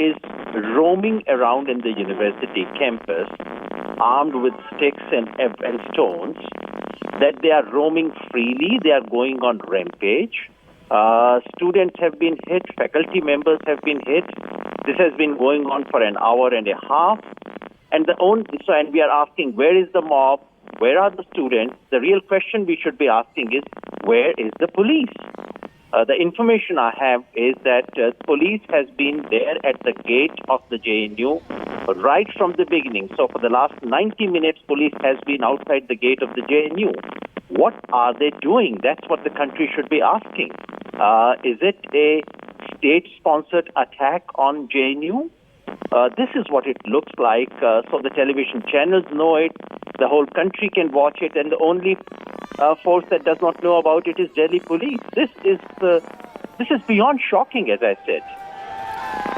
is roaming around in the university campus armed with sticks and stones, that they are roaming freely, they are going on rampage. Students have been hit, faculty members have been hit. This has been going on for an hour and a half. And we are asking, where is the mob? Where are the students? The real question we should be asking is, where is the police? The information I have is that police has been there at the gate of the JNU right from the beginning. So for the last 90 minutes, police has been outside the gate of the JNU. What are they doing? That's what the country should be asking. Is it a state-sponsored attack on JNU? This is what it looks like. So the television channels know it. The whole country can watch it. And the only force that does not know about it is Delhi police. This is beyond shocking, as I said.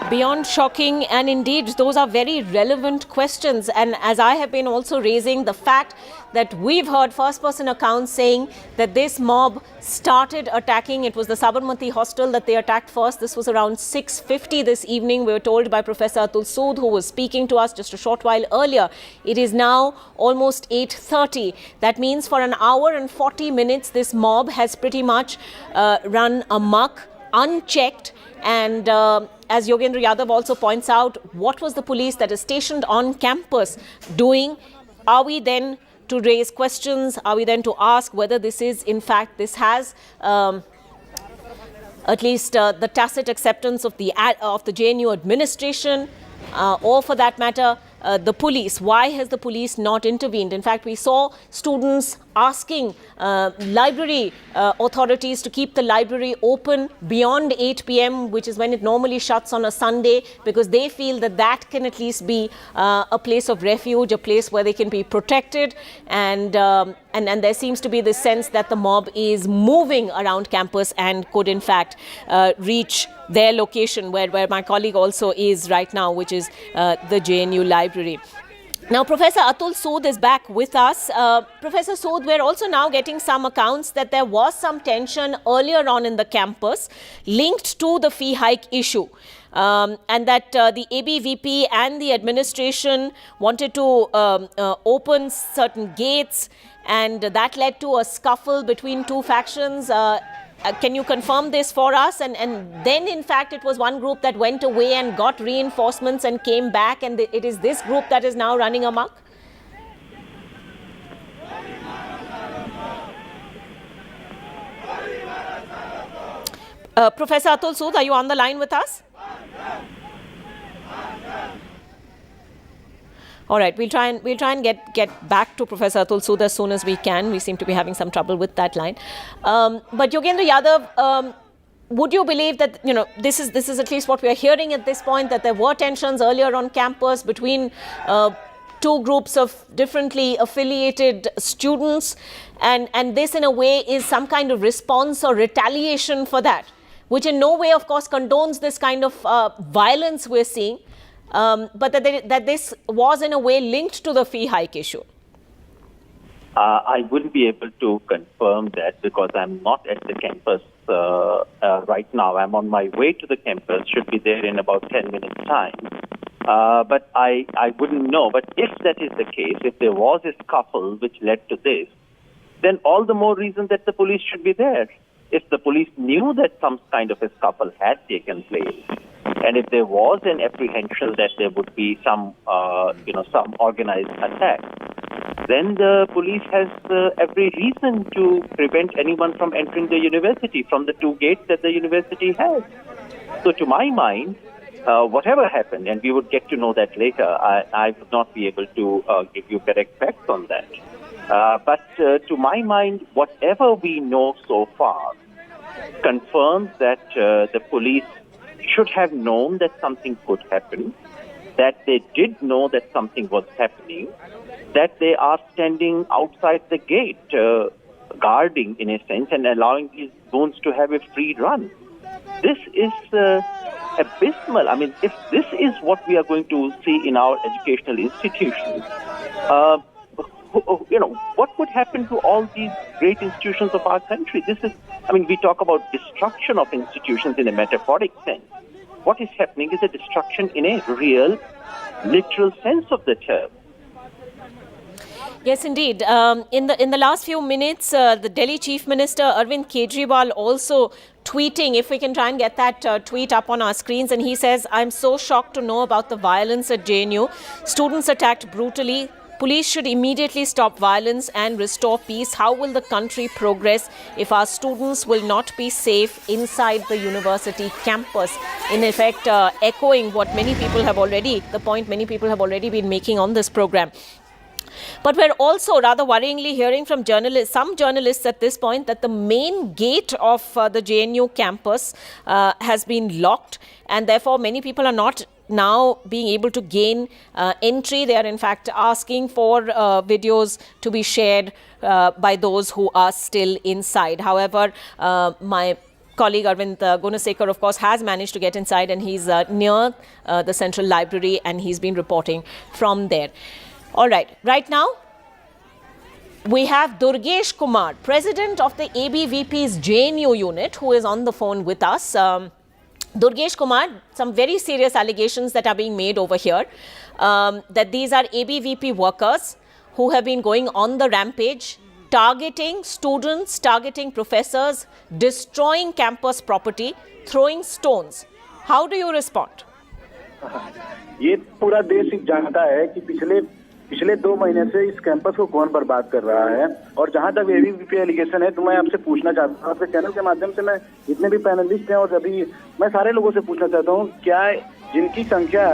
Beyond shocking, and indeed those are very relevant questions. And as I have been also raising, the fact that we've heard first-person accounts saying that this mob started attacking. It was the Sabarmati hostel that they attacked first. This was around 6:50 this evening. We were told by Professor Atul Sood, who was speaking to us just a short while earlier. It is now almost 8:30. That means for an hour and 40 minutes, this mob has pretty much run amok, unchecked. And as Yogendra Yadav also points out, what was the police that is stationed on campus doing? Are we then to raise questions? Are we then to ask whether this is, in fact, this has at least the tacit acceptance of the JNU administration, or for that matter, the police? Why has the police not intervened? In fact, we saw students asking library authorities to keep the library open beyond 8 p.m., which is when it normally shuts on a Sunday, because they feel that that can at least be a place of refuge, a place where they can be protected. And there seems to be this sense that the mob is moving around campus and could in fact reach their location where my colleague also is right now, which is the JNU library. Now, Professor Atul Sood is back with us. Professor Sood, we're also now getting some accounts that there was some tension earlier on in the campus linked to the fee hike issue. And that the ABVP and the administration wanted to open certain gates, and that led to a scuffle between two factions. Can you confirm this for us? And then, in fact, it was one group that went away and got reinforcements and came back, and it is this group that is now running amok? Professor Atul Sood, are you on the line with us? All right, we'll try and get back to Professor Atul Sood as soon as we can. We seem to be having some trouble with that line. But Yogendra Yadav, would you believe that, you know, this is at least what we are hearing at this point, that there were tensions earlier on campus between two groups of differently affiliated students, and this in a way is some kind of response or retaliation for that, which in no way, of course, condones this kind of violence we're seeing. But that this was in a way linked to the fee hike issue? I wouldn't be able to confirm that because I'm not at the campus right now. I'm on my way to the campus, should be there in about 10 minutes' time. But I wouldn't know. But if that is the case, if there was a scuffle which led to this, then all the more reason that the police should be there. If the police knew that some kind of a scuffle had taken place, and if there was an apprehension that there would be some organized attack, then the police has every reason to prevent anyone from entering the university from the two gates that the university has. So to my mind, whatever happened, and we would get to know that later, I would not be able to give you correct facts on that. But to my mind, whatever we know so far confirms that the police should have known that something could happen, that they did know that something was happening, that they are standing outside the gate, guarding in a sense, and allowing these goons to have a free run. This is abysmal. I mean, if this is what we are going to see in our educational institutions, what would happen to all these great institutions of our country? We talk about destruction of institutions in a metaphoric sense. what is happening is a destruction in a real, literal sense of the term. Yes, indeed. In the last few minutes, the Delhi Chief Minister Arvind Kejriwal also tweeting, if we can try and get that tweet up on our screens, and he says, "I'm so shocked to know about the violence at JNU. Students attacked brutally. Police should immediately stop violence and restore peace. How will the country progress if our students will not be safe inside the university campus?" In effect, echoing what the point many people have already been making on this program. But we're also rather worryingly hearing from some journalists at this point, that the main gate of the JNU campus has been locked, and therefore many people are not now being able to gain entry. They are in fact asking for videos to be shared by those who are still inside. However, my colleague Arvind Gunasekar, of course, has managed to get inside, and he's near the Central Library, and he's been reporting from there. All right. Right now, we have Durgesh Kumar, president of the ABVP's JNU unit, who is on the phone with us. Durgesh Kumar, some very serious allegations that are being made over here, that these are ABVP workers who have been going on the rampage, targeting students, targeting professors, destroying campus property, throwing stones. How do you respond? ये पूरा देश जानता है कि पिछले 2 महीने से इस कैंपस को कौन बर्बाद कर रहा है। और जहां तक एबीवीपी एलिगेशन है, तो मैं आपसे पूछना चाहता हूं, आपके चैनल के माध्यम से मैं जितने भी पैनलिस्ट हैं और अभी मैं सारे लोगों से पूछना चाहता हूं, क्या जिनकी संख्या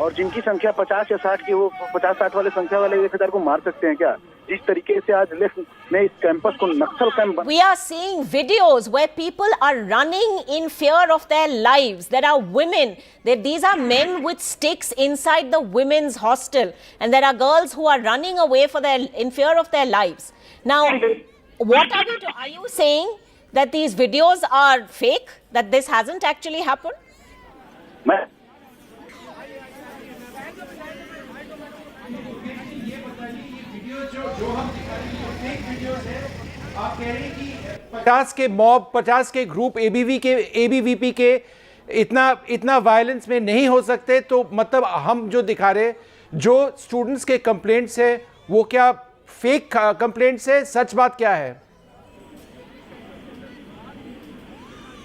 और जिनकी संख्या 50 या 60 की, वो 50-60 वाले संख्या वाले 1000 को मार सकते हैं क्या? जिस तरीके से आज लेफ्ट ने इस कैंपस को नक्सल camp. We are seeing videos where people are running in fear of their lives. There are women. These are men with sticks inside the women's hostel, and there are girls who are running away in fear of their lives. Now, what are you saying that these videos are fake? That this hasn't actually happened? जो हम दिखा रहे हैं fake videos है। आप कह रहे हैं कि 50 के मॉब, 50 के ग्रुप एबीवीपी के इतना वायलेंस में नहीं हो सकते, तो मतलब हम जो दिखा रहे, जो स्टूडेंट्स के कंप्लेंट्स है, वो क्या फेक कंप्लेंट्स है? सच बात क्या है?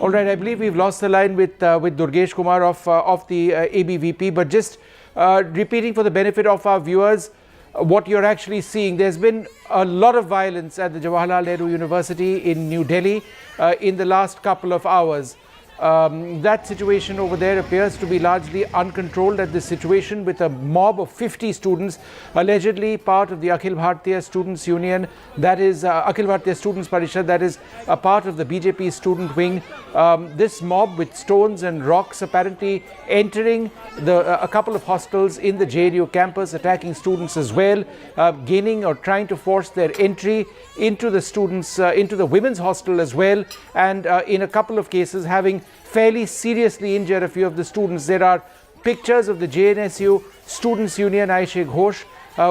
All right, I believe we've lost the line with Durgesh Kumar of the ABVP, but just repeating for the benefit of our viewers, what you're actually seeing, there's been a lot of violence at the Jawaharlal Nehru University in New Delhi in the last couple of hours. That situation over there appears to be largely uncontrolled at this situation, with a mob of 50 students, allegedly part of the Akhil Bharatiya Students Union, that is Akhil Bharatiya Students Parishad, that is a part of the BJP student wing. This mob with stones and rocks apparently entering a couple of hostels in the JNU campus, attacking students as well, gaining or trying to force their entry into the students, into the women's hostel as well, and in a couple of cases having fairly seriously injured a few of the students. There are pictures of the JNSU Students Union Aishe Ghosh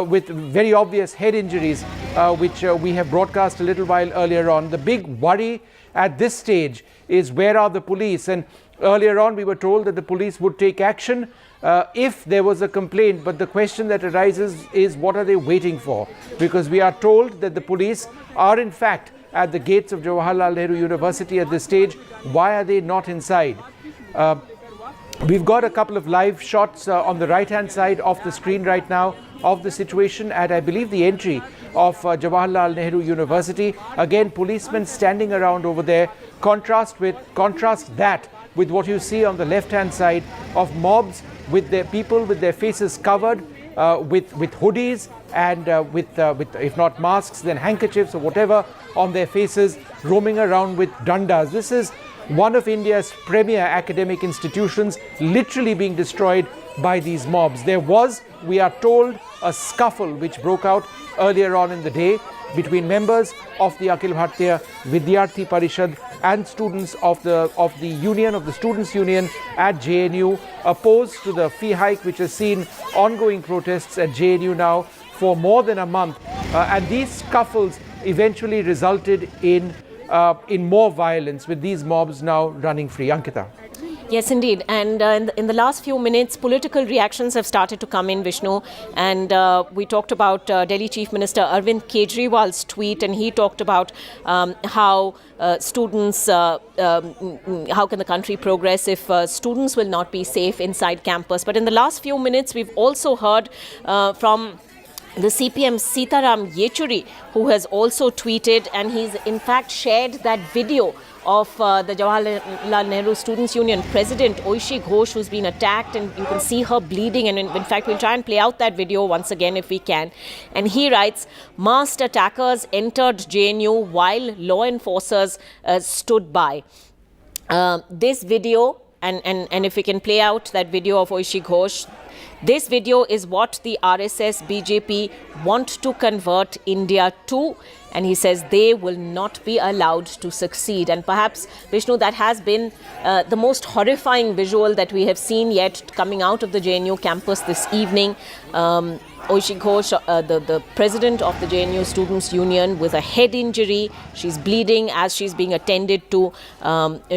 with very obvious head injuries, which we have broadcast a little while earlier on. The big worry at this stage is, where are the police? And earlier on we were told that the police would take action if there was a complaint, but the question that arises is, what are they waiting for? Because we are told that the police are in fact at the gates of Jawaharlal Nehru University at this stage. Why are they not inside? We've got a couple of live shots on the right hand side of the screen right now of the situation at, I believe, the entry of Jawaharlal Nehru University. Again, policemen standing around over there. Contrast that with what you see on the left hand side of mobs with their people with their faces covered with hoodies and with if not masks, then handkerchiefs or whatever on their faces, roaming around with dandas. This is one of India's premier academic institutions literally being destroyed by these mobs. There was, we are told, a scuffle which broke out earlier on in the day between members of the Akhil Bharatiya Vidyarthi Parishad and students of the Students Union at JNU, opposed to the fee hike which has seen ongoing protests at JNU now for more than a month. And these scuffles eventually resulted in in more violence with these mobs now running free. Ankita. Yes, indeed. And in the last few minutes, political reactions have started to come in, Vishnu. And we talked about Delhi Chief Minister Arvind Kejriwal's tweet, and he talked about how students, how can the country progress if students will not be safe inside campus. But in the last few minutes, we've also heard from the CPM Sitaram Yechuri, who has also tweeted, and he's in fact shared that video of the Jawaharlal Nehru Students' Union President Oishi Ghosh, who's been attacked, and you can see her bleeding. And in fact, we'll try and play out that video once again if we can. And he writes, masked attackers entered JNU while law enforcers stood by. This video, and if we can play out that video of Oishi Ghosh, this video is what the RSS BJP want to convert India to. And he says they will not be allowed to succeed. And perhaps, Vishnu, that has been the most horrifying visual that we have seen yet coming out of the JNU campus this evening. Oishi Ghosh, the president of the JNU Students' Union, with a head injury. She's bleeding as she's being attended to.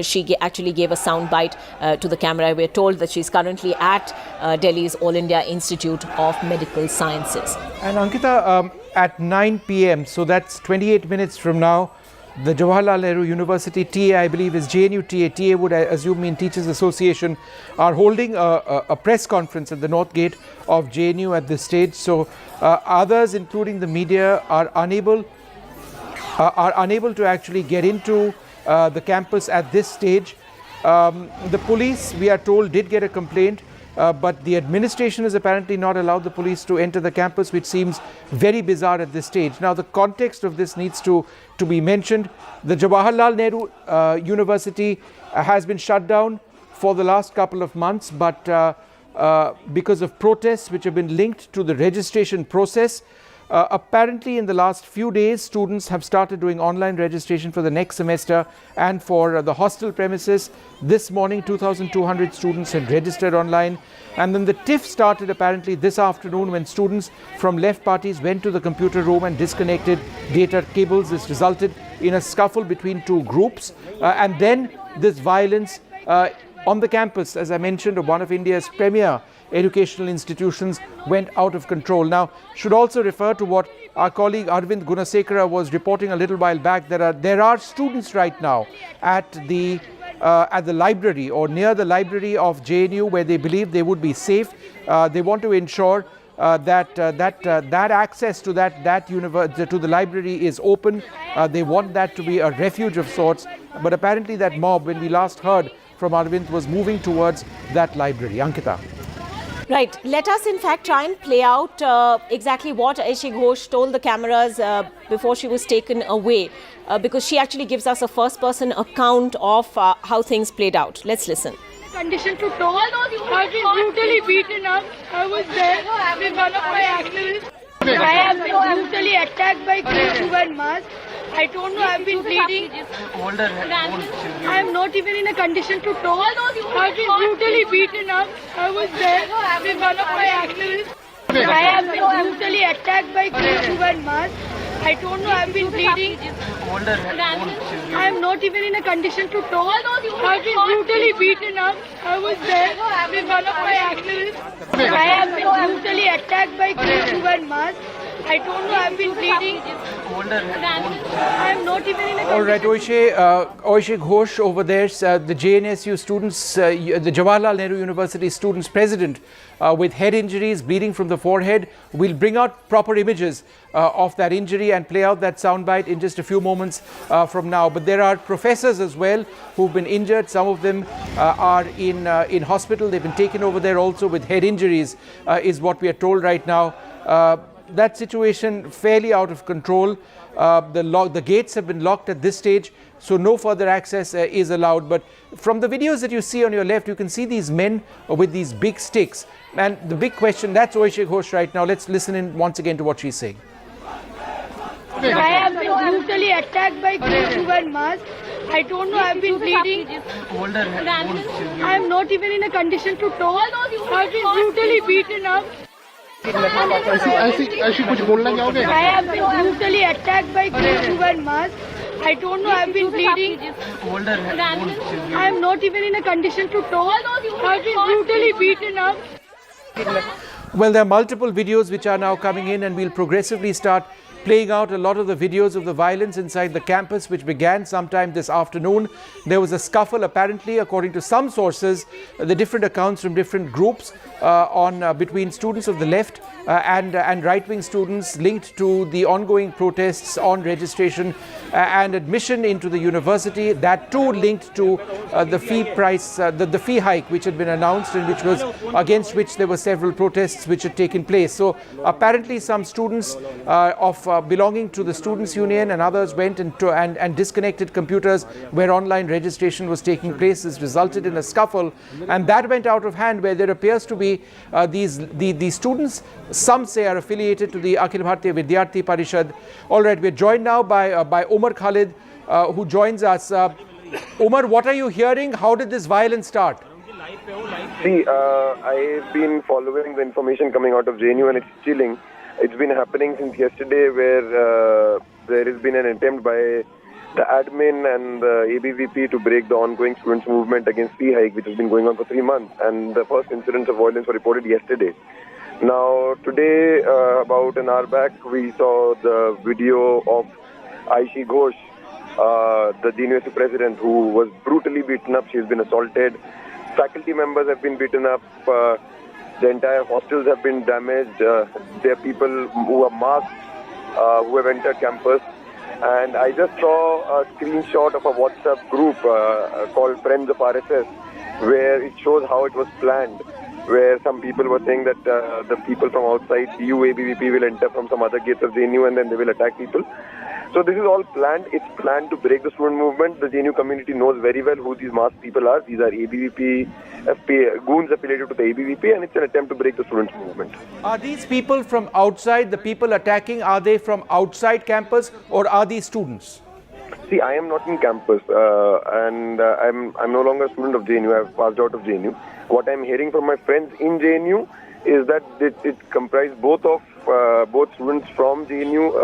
She actually gave a soundbite to the camera. We're told that she's currently at Delhi's All India Institute of Medical Sciences. And Ankita, at 9 p.m., so that's 28 minutes from now, the Jawaharlal Nehru University TA, I believe is JNU TA would, I assume, mean Teachers Association, are holding a press conference at the North Gate of JNU at this stage. So others, including the media, are unable to actually get into the campus at this stage. The police, we are told, did get a complaint, but the administration has apparently not allowed the police to enter the campus, which seems very bizarre at this stage. Now, the context of this needs to be mentioned. The Jawaharlal Nehru University has been shut down for the last couple of months, but because of protests which have been linked to the registration process, apparently in the last few days, students have started doing online registration for the next semester and for the hostel premises. This morning, 2,200 students had registered online. And then the tiff started apparently this afternoon when students from left parties went to the computer room and disconnected data cables. This resulted in a scuffle between two groups. And then this violence on the campus, as I mentioned, of one of India's premier educational institutions went out of control. Now, should also refer to what our colleague Arvind Gunasekara was reporting a little while back. There are students right now at the library or near the library of JNU where they believe they would be safe. They want to ensure that access to to the library is open. They want that to be a refuge of sorts. But apparently that mob, when we last heard from Arvind, was moving towards that library. Ankita. Right. Let us, in fact, try and play out exactly what Oishi Ghosh told the cameras before she was taken away, because she actually gives us a first-person account of how things played out. Let's listen. Condition to talk. I was brutally beaten up. I was there with one of my activists. I have been brutally attacked by kids who wear masks. I don't know, I've been bleeding. I am not even in a condition to talk. I've been brutally beaten up. I was there with one of my activists. I have been brutally attacked by kids who wear masks. I don't know, I've been bleeding. I am not even in a condition to talk. I've been brutally beaten up. I was there with one of my activists. I have been brutally attacked by kids who wear masks. I don't know, I've been bleeding. I am not even in a condition. All right, Oishi Ghosh over there, the JNSU students, the Jawaharlal Nehru University students president with head injuries, bleeding from the forehead. We'll bring out proper images of that injury and play out that soundbite in just a few moments from now. But there are professors as well who've been injured. Some of them are in hospital. They've been taken over there also with head injuries, is what we are told right now. That situation fairly out of control. The gates have been locked at this stage, so no further access is allowed. But from the videos that you see on your left, you can see these men with these big sticks. And the big question, that's Oishi Ghosh right now. Let's listen in once again to what she's saying. I have been brutally attacked by kids who wear masks. I don't know, I've been bleeding. I am not even in a condition to talk. I've been brutally beaten up. ऐसी कुछ बोलना चाहोगे? I have been brutally attacked by kids who wear masks. I don't know, I've been bleeding. I am not even in a condition to talk. I've been brutally beaten up. Well, there are multiple videos which are now coming in, and we'll progressively start playing out a lot of the videos of the violence inside the campus, which began sometime this afternoon. There was a scuffle, apparently, according to some sources, the different accounts from different groups between students of the left and right-wing students linked to the ongoing protests on registration and admission into the university. That too linked to the fee price, the fee hike which had been announced, and which was against which there were several protests which had taken place. So apparently some students belonging to the Students' Union and others went and disconnected computers where online registration was taking place. This resulted in a scuffle, and that went out of hand, where there appears to be these students, some say, are affiliated to the Akhil Bharatiya Vidyarthi Parishad. All right, we're joined now by Umar Khalid, who joins us. Umar, what are you hearing? How did this violence start? See, I've been following the information coming out of JNU, and it's chilling. It's been happening since yesterday, where there has been an attempt by the admin and the ABVP to break the ongoing students' movement against fee hike, which has been going on for 3 months. And the first incidents of violence were reported yesterday. Now, today, about an hour back, we saw the video of Aishi Ghosh, the JNU president, who was brutally beaten up. She's been assaulted. Faculty members have been beaten up. The entire hostels have been damaged. There are people who are masked, who have entered campus. And I just saw a screenshot of a WhatsApp group called Friends of RSS, where it shows how it was planned, where some people were saying that the people from outside DU ABVP will enter from some other gates of JNU and then they will attack people. So this is all planned. It's planned to break the student movement. The JNU community knows very well who these masked people are. These are ABVP, goons affiliated to the ABVP, and it's an attempt to break the students' movement. Are these people from outside, the people attacking, are they from outside campus, or are these students? See, I am not in campus, and I'm no longer a student of JNU. I've passed out of JNU. What I'm hearing from my friends in JNU is that it comprised both students from JNU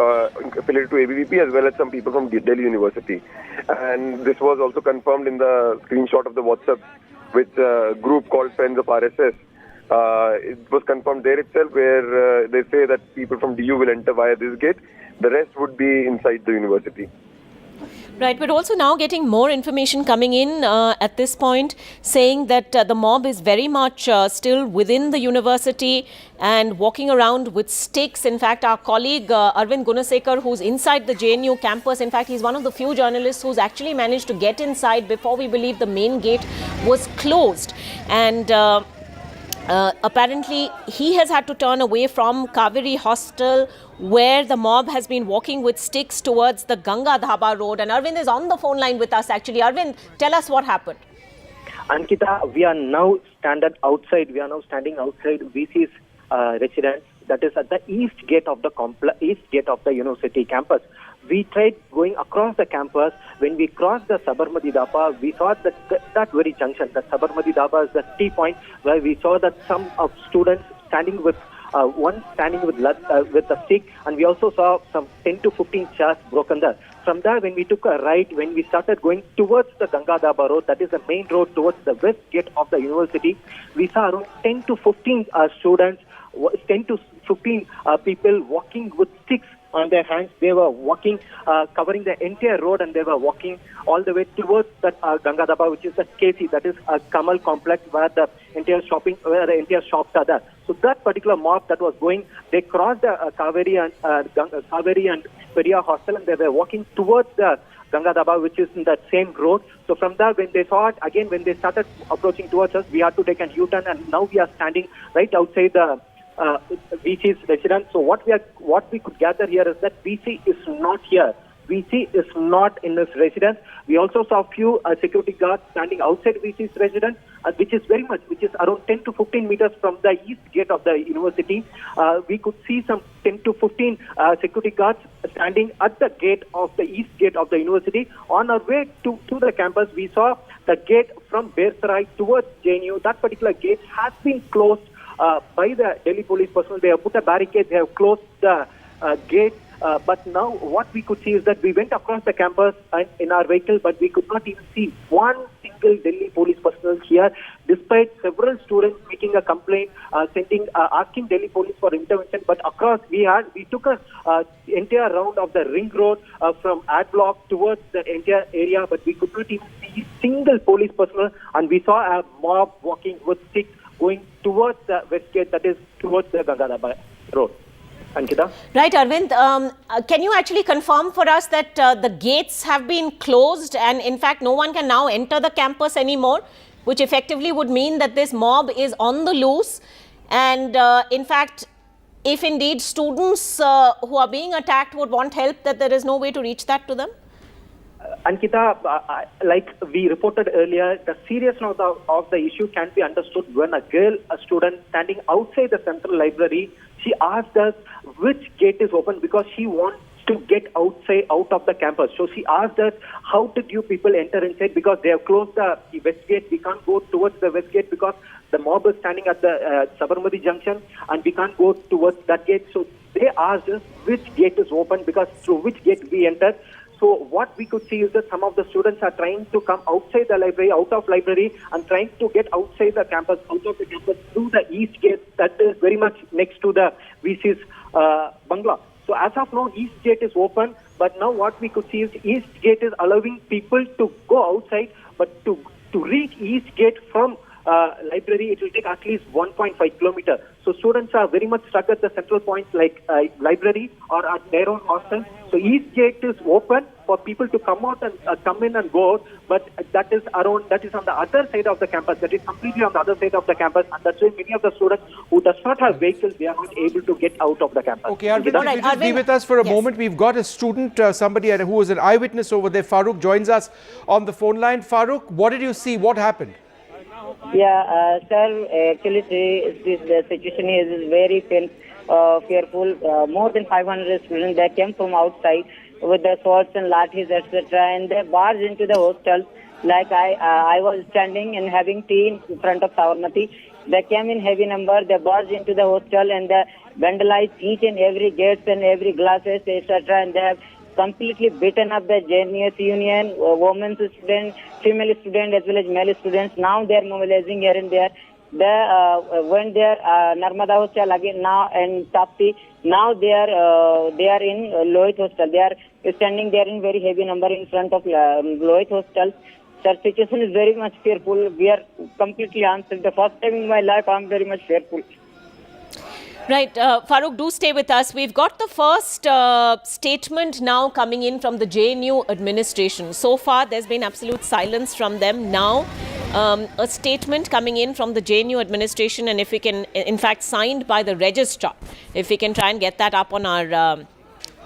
affiliated to ABVP, as well as some people from Delhi University. And this was also confirmed in the screenshot of the WhatsApp with a group called Friends of RSS. It was confirmed there itself, where they say that people from DU will enter via this gate. The rest would be inside the university. Right, but also now getting more information coming in at this point, saying that the mob is very much still within the university and walking around with sticks. In fact, our colleague Arvind Gunasekar, who's inside the JNU campus, in fact, he's one of the few journalists who's actually managed to get inside before we believe the main gate was closed. And apparently, he has had to turn away from Kaveri Hostel, where the mob has been walking with sticks towards the Ganga Dhaba road. And Arvind is on the phone line with us, actually. Arvind, tell us what happened. Ankita, we are now standing outside VC's residence, that is at the east gate of the university campus. We tried going across the campus. When we crossed the Sabarmati Dhaba, we saw that very junction. The Sabarmati Dhaba is the T point where we saw that some of students standing with one standing with a stick, and we also saw some 10 to 15 chairs broken there. From there, when we took a right, when we started going towards the Ganga Dhaba road, that is the main road towards the west gate of the university, we saw around 10 to 15 students, 10 to 15 people walking with sticks on their hands. They were walking, covering the entire road, and they were walking all the way towards that Ganga Dhaba, which is the KC, that is a Kamal complex where the entire shops are there. So that particular mob that was going, they crossed the Kaveri and Peria hostel, and they were walking towards the Ganga Dhaba, which is in that same road. So from there, when they saw it, again, when they started approaching towards us, we had to take a U-turn, and now we are standing right outside the VC's residence. So what we could gather here is that VC is not here. VC is not in his residence. We also saw a few security guards standing outside VC's residence, which is around 10 to 15 meters from the east gate of the university. We could see some 10 to 15 security guards standing at the gate of the east gate of the university. On our way to the campus, we saw the gate from Bersarai towards JNU. That particular gate has been closed by the Delhi police personnel. They have put a barricade. They have closed the gate But now what we could see is that we went across the campus in our vehicle, but we could not even see one single Delhi police personnel here, despite several students making a complaint, asking Delhi police for intervention. But across we took a entire round of the ring road from Ad Block towards the entire area, but we could not even see single police personnel, and we saw a mob walking with sticks going towards the west gate, that is towards the Gangadhar road. Ankita? Right, Arvind. Can you actually confirm for us that the gates have been closed and in fact no one can now enter the campus anymore, which effectively would mean that this mob is on the loose, and in fact, if indeed students who are being attacked would want help, that there is no way to reach that to them? Ankita, like we reported earlier, the seriousness of the issue can be understood when a student standing outside the central library, she asked us which gate is open because she wants to get out of the campus. So she asked us, how did you people enter inside? Because they have closed the west gate. We can't go towards the west gate because the mob is standing at the Sabarmati junction and we can't go towards that gate. So they asked us which gate is open, because through which gate we entered. So what we could see is that some of the students are trying to come outside the library, out of library, and trying to get outside the campus, out of the campus through the east gate that is very much next to the VC's bungalow. So as of now, east gate is open, but now what we could see is east gate is allowing people to go outside, but to reach east gate from library, it will take at least 1.5 kilometers. So students are very much stuck at the central points like library or at their own hostel. So east gate is open for people to come out and come in and go out, but that is on the other side of the campus. That is completely on the other side of the campus, and that's why many of the students who does not have vehicles, they are not able to get out of the campus. Okay, Arvind, if you just be with us for a moment. We've got a student, somebody who is an eyewitness over there. Farooq joins us on the phone line. Farooq, what did you see? What happened? Yeah, sir, actually the situation is very fearful. More than 500 students that came from outside with the swords and lathis, etc., and they barged into the hostels. Like I was standing and having tea in front of Sabarmati. They came in heavy number. They barged into the hostel and they vandalized each and every gates and every glasses, etc., and they have completely beaten up the JNU union, women's students, female students as well as male students. Now they are mobilizing here and there. They went there, Narmada Hostel again now, and Tapti. Now they are in Lohit Hostel. They are standing there in very heavy number in front of Lohit Hostel. The situation is very much fearful. We are completely answered. The first time in my life, I am very much fearful. Right, Farooq, do stay with us. We've got the first statement now coming in from the JNU administration. So far, there's been absolute silence from them. Now, a statement coming in from the JNU administration, and if we can, in fact, signed by the registrar. If we can try and get that up on our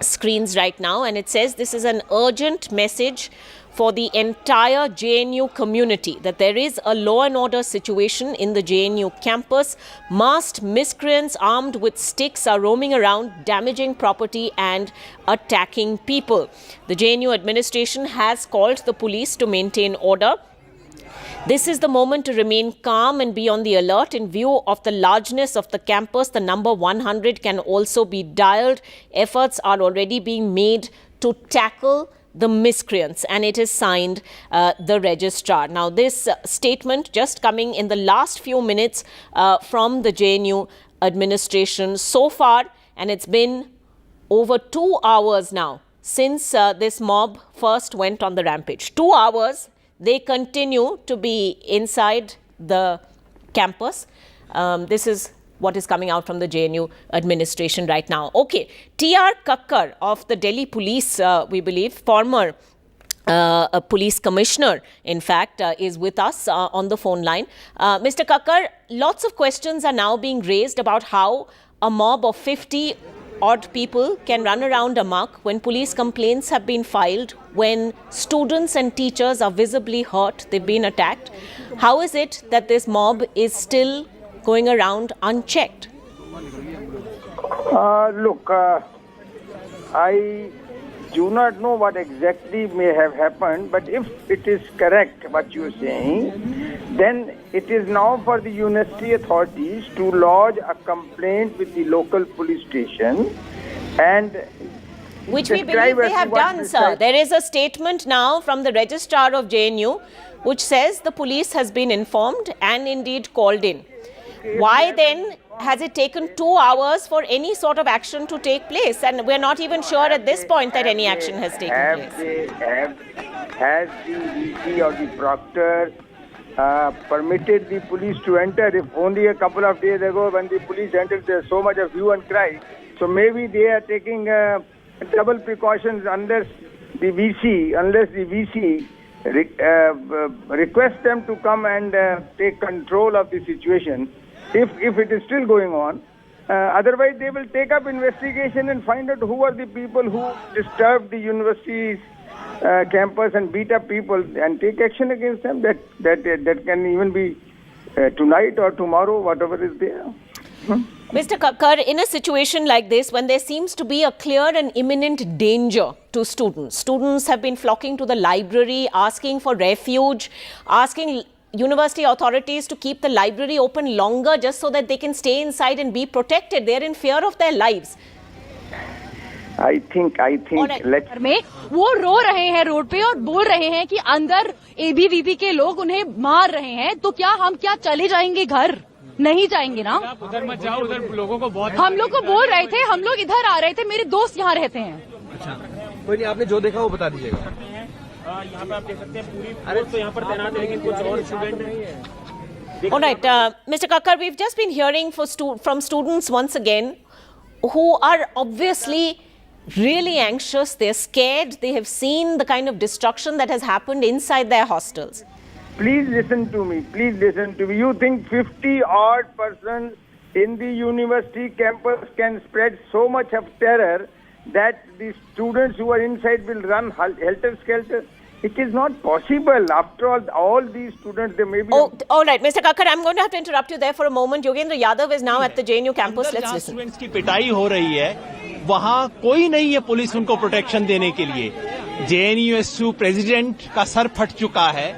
screens right now. And it says this is an urgent message for the entire JNU community that there is a law and order situation in the JNU campus. Masked miscreants armed with sticks are roaming around, damaging property and attacking people. The JNU administration has called the police to maintain order. This is the moment to remain calm and be on the alert. In view of the largeness of the campus, the number 100 can also be dialed. Efforts are already being made to tackle the miscreants, and it is signed the registrar. Now, this statement just coming in the last few minutes from the JNU administration so far, and it's been over 2 hours now since this mob first went on the rampage. 2 hours, they continue to be inside the campus. This is what is coming out from the JNU administration right now. Okay, T.R. Kakkar of the Delhi Police, we believe, former police commissioner, in fact, is with us on the phone line. Mr. Kakkar, lots of questions are now being raised about how a mob of 50 odd people can run around amok when police complaints have been filed, when students and teachers are visibly hurt, they've been attacked. How is it that this mob is still going around unchecked? Look, I do not know what exactly may have happened, but if it is correct what you are saying, then it is now for the university authorities to lodge a complaint with the local police station and Which we believe they have done, sir. There is a statement now from the registrar of JNU which says the police has been informed and indeed called in. Why then has it taken 2 hours for any sort of action to take place? And we're not even sure at this point that any action has taken place. Has the VC or the proctor permitted the police to enter? If only a couple of days ago when the police entered, there's so much of hue and cry. So maybe they are taking double precautions unless the VC request them to come and take control of the situation. If it is still going on, otherwise they will take up investigation and find out who are the people who disturbed the university's campus and beat up people and take action against them. That can even be tonight or tomorrow, whatever is there. Mr. Kakkar, in a situation like this, when there seems to be a clear and imminent danger to students have been flocking to the library, asking for refuge, asking university authorities to keep the library open longer just so that they can stay inside and be protected. They are in fear of their lives. I think let's में वो रो रहे हैं road पे और बोल रहे हैं कि अंदर ABVP के लोग उन्हें मार रहे हैं, तो क्या हम चले जाएंगे घर? नहीं जाएंगे ना। उधर मत जाओ, उधर लोगों को बहुत हम लोग को बोल रहे थे, हम लोग इधर आ रहे थे, मेरे दोस्त यहाँ रहते हैं। अच्छा, कोई नहीं, आपने जो देखा वो बता दीजिएगा। यहाँ पे आप देख सकते हैं पूरी फोर्स तो यहाँ पर तैनात है, लेकिन कुछ और स्टूडेंट नहीं है। All right, Mr. Kakkar, we've just been hearing from students once again who are obviously really anxious. They're scared. They have seen the kind of destruction that has happened inside their hostels. Please listen to me. You think 50-odd% in the university campus can spread so much of terror that the students who are inside will run helter-skelter? It is not possible. After all these students, they may be... Oh, all right. Mr. Kakkar, I'm going to have to interrupt you there for a moment. Yogendra Yadav is now at the JNU campus. Let's listen. Students की पिटाई हो रही है, वहाँ कोई नहीं है police उनको प्रोटेक्शन देने के लिए। JNU प्रेसिडेंट का सर फट चुका है।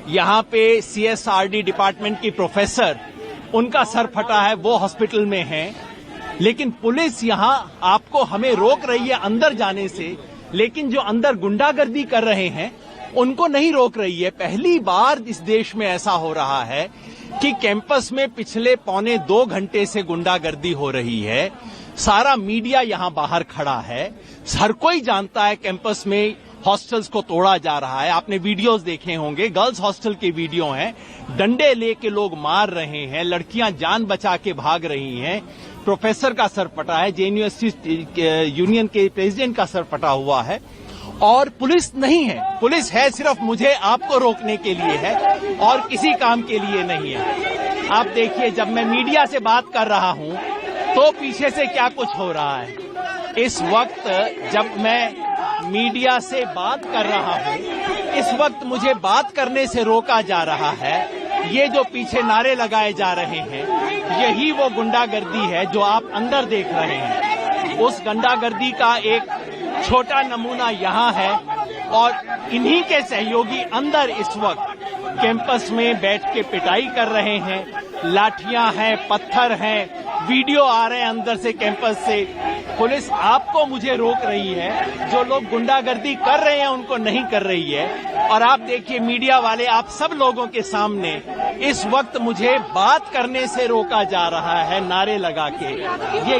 यहाँ पे CSRD डिपार्टमेंट की प्रोफेसर, उनका सर फटा है, वो हॉस्पिटल में हैं। लेकिन पुलिस यहाँ आपको हमें रोक रही है अंदर जाने से, लेकिन जो अंदर गुंडागर्दी कर रहे हैं उनको नहीं रोक रही है। पहली बार इस देश में ऐसा हो रहा है कि कैंपस में पिछले 1.25 घंटे से गुंडागर्दी हो रही है। सारा मीडिया यहाँ बाहर खड़ा है, हर कोई जानता है कैंपस में हॉस्टल्स को तोड़ा जा रहा है। आपने वीडियोस देखे होंगे, गर्ल्स हॉस्टल के वीडियो हैं, डंडे लेके लोग मार रहे हैं, लड़कियां जान बचा के भाग रही हैं। प्रोफेसर का सर फटा है, JNU यूनियन के प्रेसिडेंट का सर फटा हुआ है, और पुलिस नहीं है। पुलिस है सिर्फ मुझे आपको रोकने के लिए है और किसी काम के लिए नहीं है। आप देखिए, जब मैं मीडिया से बात कर रहा हूं तो पीछे से क्या कुछ हो रहा है। इस वक्त जब मैं मीडिया से बात कर रहा हूं, इस वक्त मुझे बात करने से रोका जा रहा है। ये जो पीछे नारे लगाए जा रहे हैं, यही वो गुंडागर्दी है जो आप अंदर देख रहे हैं। उस गुंडागर्दी का एक छोटा नमूना यहाँ है, और इन्हीं के सहयोगी अंदर इस वक्त कैंपस में बैठ के पिटाई कर रहे हैं। लाठियां हैं, पत्थर हैं, वीडियो आ रहे हैं अंदर से, कैंपस से। पुलिस आपको मुझे रोक रही है, जो लोग गुंडागर्दी कर रहे हैं उनको नहीं कर रही है। और आप देखिए, मीडिया वाले, आप सब लोगों के सामने इस वक्त मुझे बात करने से रोका जा रहा है नारे लगा के। ये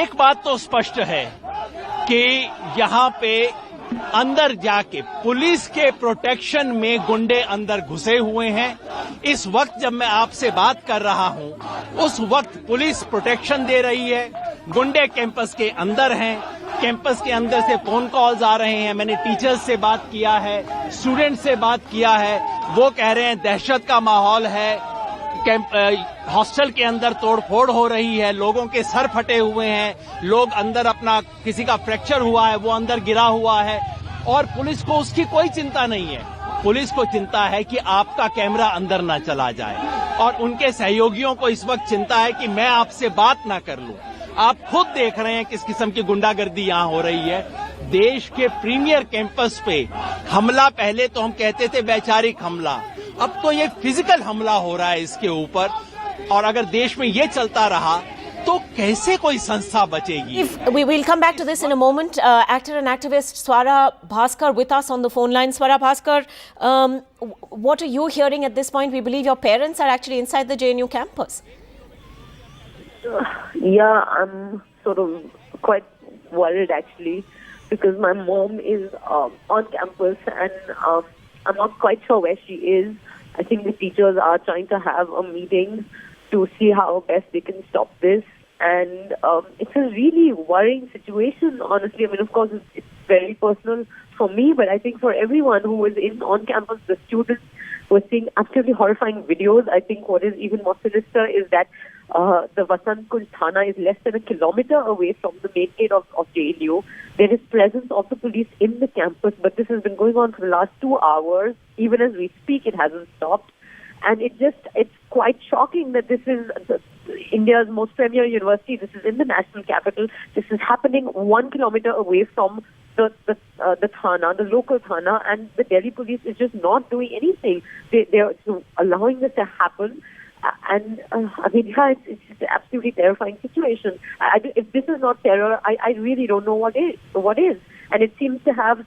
एक बात तो स्पष्ट है कि यहाँ पे अंदर जाके पुलिस के प्रोटेक्शन में गुंडे अंदर घुसे हुए हैं। इस वक्त जब मैं आपसे बात कर रहा हूं, उस वक्त पुलिस प्रोटेक्शन दे रही है। गुंडे कैंपस के अंदर हैं, कैंपस के अंदर से फोन कॉल्स आ रहे हैं। मैंने टीचर्स से बात किया है, स्टूडेंट से बात किया है, वो कह रहे हैं दहशत का माहौल है, हॉस्टल के अंदर तोड़फोड़ हो रही है, लोगों के सर फटे हुए हैं, लोग अंदर अपना, किसी का फ्रैक्चर हुआ है वो अंदर गिरा हुआ है, और पुलिस को उसकी कोई चिंता नहीं है। पुलिस को चिंता है कि आपका कैमरा अंदर ना चला जाए, और उनके सहयोगियों को इस वक्त चिंता है कि मैं आपसे बात ना कर लूं। आप खुद देख रहे हैं किस किस्म की गुंडागर्दी यहां हो रही है। देश के प्रीमियर कैंपस पे हमला, पहले तो हम कहते थे वैचारिक हमला, अब तो ये फिजिकल हमला हो रहा है इसके ऊपर। और अगर देश में ये चलता रहा तो कैसे कोई संस्था बचेगी? We will come back to this in a moment. Actor and activist Swara Bhaskar with us on the phone line. Swara Bhaskar, what are you hearing at this point? We believe your parents are actually inside the JNU campus. Yeah, I'm sort of quite worried actually, because my mom is on campus and I'm not quite sure where she is. I think the teachers are trying to have a meeting to see how best they can stop this. And it's a really worrying situation, honestly. I mean, of course, it's very personal for me, but I think for everyone who was on campus, the students were seeing absolutely horrifying videos. I think what is even more sinister is that the Vasant Kunj Thana is less than a kilometer away from the main gate of JNU. There is presence of the police in the campus, but this has been going on for the last 2 hours. Even as we speak, it hasn't stopped. And it's quite shocking that this is India's most premier university. This is in the national capital. This is happening 1 kilometer away from the Thana, the local Thana, and the Delhi police is just not doing anything. They're allowing this to happen. And I mean, yeah, it's just an absolutely terrifying situation. If this is not terror, I really don't know what is. And it seems to have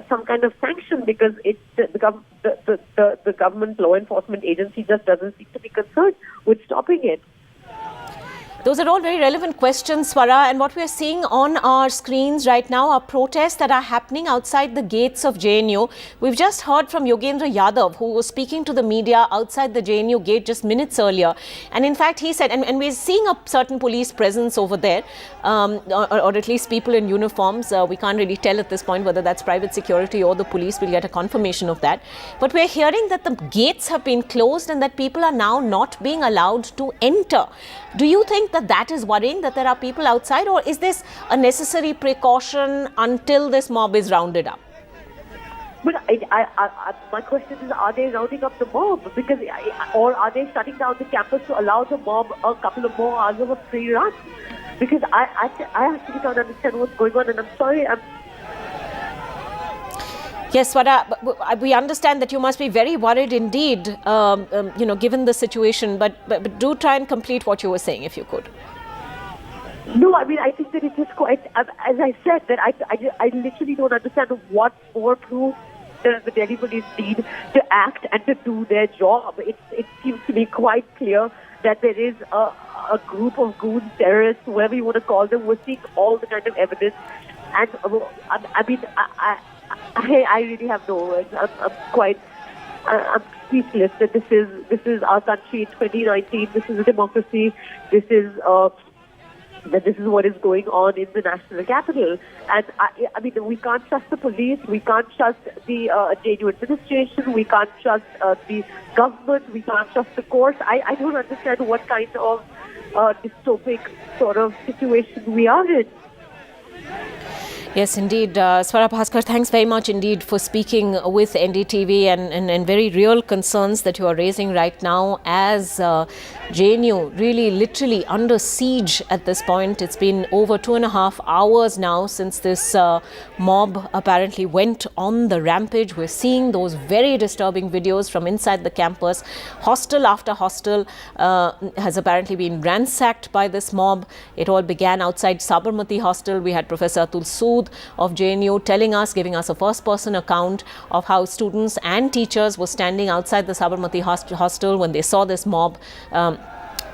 some kind of sanction, because the government law enforcement agency just doesn't seem to be concerned with stopping it. Those are all very relevant questions, Swara. And what we are seeing on our screens right now are protests that are happening outside the gates of JNU. We've just heard from Yogendra Yadav, who was speaking to the media outside the JNU gate just minutes earlier. And in fact, he said, and we're seeing a certain police presence over there, or at least people in uniforms. We can't really tell at this point whether that's private security or the police. We'll get a confirmation of that. But we're hearing that the gates have been closed and that people are now not being allowed to enter. Do you think that is worrying, that there are people outside, or is this a necessary precaution until this mob is rounded up? But my question is, are they rounding up the mob? Or are they shutting down the campus to allow the mob a couple of more hours of a free run? Because I actually don't understand what's going on, and I'm sorry. Yes, Swara, we understand that you must be very worried indeed, given the situation. But do try and complete what you were saying, if you could. No, I mean, I think that it is quite, as I said, that I literally don't understand what more proof the Delhi police need to act and to do their job. It seems to be quite clear that there is a group of goons, terrorists, whoever you want to call them, who are seeing all the kind of evidence. And I mean, I really have no words. I'm speechless that this is our country in 2019. This is a democracy. This is what is going on in the national capital. And I mean, we can't trust the police. We can't trust the JNU administration. We can't trust the government. We can't trust the courts. I don't understand what kind of dystopic sort of situation we are in. Yes, indeed. Swara Bhaskar, thanks very much indeed for speaking with NDTV and very real concerns that you are raising right now as JNU really literally under siege at this point. It's been over 2.5 hours now since this mob apparently went on the rampage. We're seeing those very disturbing videos from inside the campus. Hostel after hostel has apparently been ransacked by this mob. It all began outside Sabarmati Hostel. We had Professor Atul Sood of JNU telling us, giving us a first-person account of how students and teachers were standing outside the Sabarmati hostel when they saw this mob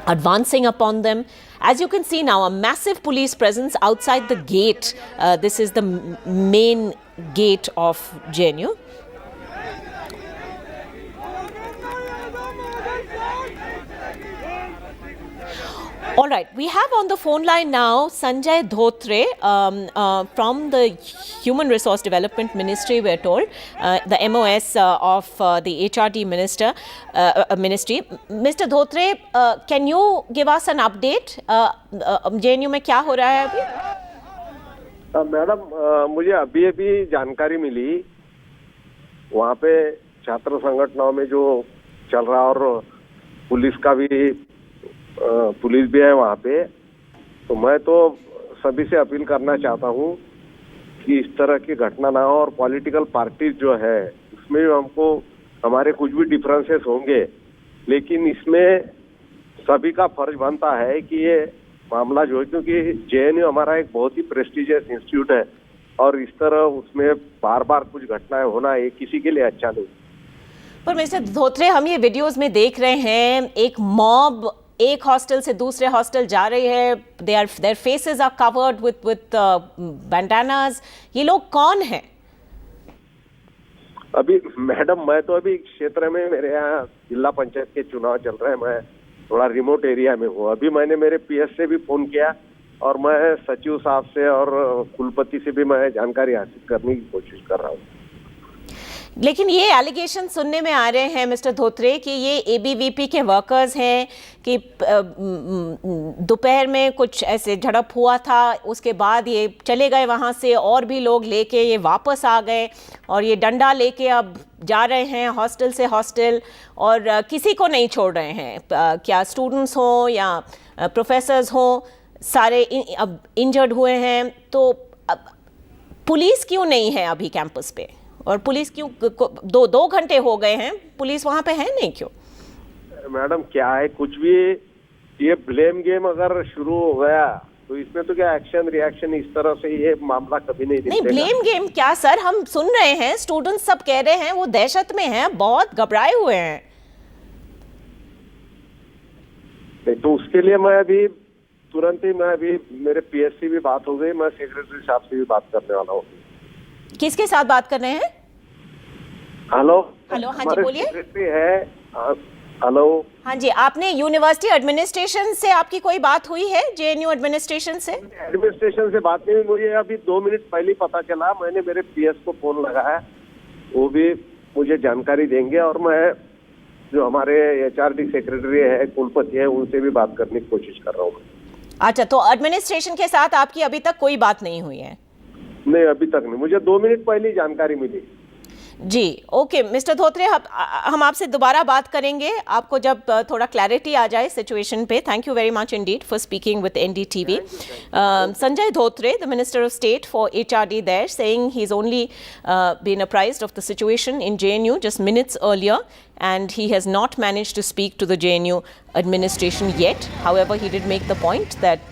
advancing upon them. As you can see now, a massive police presence outside the gate. This is the main gate of JNU. All right, we have on the phone line now Sanjay Dhotre from the Human Resource Development Ministry, we're told, the MOS of the HRD ministry. Mr. Dhotre, can you give us an update? JNU में क्या हो रहा है अभी? Madam, मुझे अभी जानकारी मिली, वहाँ पे छात्र संगठनों में जो चल रहा और पुलिस भी है वहाँ पे, तो मैं तो सभी से अपील करना चाहता हूँ कि इस तरह की घटना ना हो। और पॉलिटिकल पार्टीज जो है उसमें हमको हमारे कुछ भी डिफरेंसेस होंगे, लेकिन इसमें सभी का फर्ज बनता है कि ये मामला जो है, क्योंकि JNU हमारा एक बहुत ही प्रेस्टिजियस इंस्टीट्यूट है और इस तरह उसमें बार बार कुछ घटनाएं होना ये किसी के लिए अच्छा नहीं। पर मिस्टर धोत्रे, हम ये वीडियोस में देख रहे हैं, एक मॉब एक हॉस्टल से दूसरे हॉस्टल जा रही है, there faces are covered with bandanas. ये लोग कौन हैं? अभी मैडम मैं तो अभी क्षेत्र में, मेरे यहाँ जिला पंचायत के चुनाव चल रहे हैं, मैं थोड़ा रिमोट एरिया में हूँ। अभी मैंने मेरे PS से भी फोन किया और मैं सचिव साहब से और कुलपति से भी मैं जानकारी हासिल करने की कोशिश कर रहा हूँ। लेकिन ये एलिगेशन सुनने में आ रहे हैं मिस्टर धोत्रे कि ये ABVP के वर्कर्स हैं, कि दोपहर में कुछ ऐसे झड़प हुआ था, उसके बाद ये चले गए वहाँ से, और भी लोग लेके ये वापस आ गए और ये डंडा लेके अब जा रहे हैं हॉस्टल से हॉस्टल और किसी को नहीं छोड़ रहे हैं। क्या स्टूडेंट्स हों या प्रोफेसर्स हों, सारे अब इंजर्ड हुए हैं। तो पुलिस क्यों नहीं है अभी कैंपस पे? और पुलिस क्यों, दो घंटे हो गए हैं, पुलिस वहां पे है नहीं क्यों? मैडम क्या है, कुछ भी ये ब्लेम गेम अगर शुरू हो गया तो इसमें तो क्या एक्शन रिएक्शन इस तरह से ये मामला कभी नहीं ब्लेम गेम क्या सर, हम सुन रहे हैं स्टूडेंट्स सब कह रहे हैं वो दहशत में हैं, बहुत घबराए हुए हैं। नहीं तो उसके लिए मैं अभी तुरंत ही, मैं अभी मेरे PS से भी बात हो गई, मैं सेक्रेटरी साहब से भी बात करने वाला हूँ। किसके साथ बात कर रहे हैं? हेलो, हाँ जी बोलिए। सेक्रेटरी है। हेलो, हाँ जी, आपने यूनिवर्सिटी एडमिनिस्ट्रेशन से आपकी कोई बात हुई है? JNU एडमिनिस्ट्रेशन से? एडमिनिस्ट्रेशन से बात नहीं, मुझे अभी 2 मिनट पहले पता चला। मैंने मेरे PS को फोन लगाया, वो भी मुझे जानकारी देंगे और मैं जो हमारे HRD सेक्रेटरी है, कुलपति है, उनसे भी बात करने की कोशिश कर रहा हूँ। अच्छा, तो एडमिनिस्ट्रेशन के साथ आपकी अभी तक कोई बात नहीं हुई है? नहीं, अभी तक नहीं, मुझे 2 मिनट पहले जानकारी मिली। जी, ओके मिस्टर धोत्रे, हम आपसे दोबारा बात करेंगे आपको जब थोड़ा क्लैरिटी आ जाए सिचुएशन पे। Thank you very much Indeed for speaking with NDTV. Sanjay Dhotre, the Minister of State for HRD there, saying he's only been apprised of the situation in JNU just minutes earlier and he has not managed to speak to the JNU administration yet. However, he did make the point that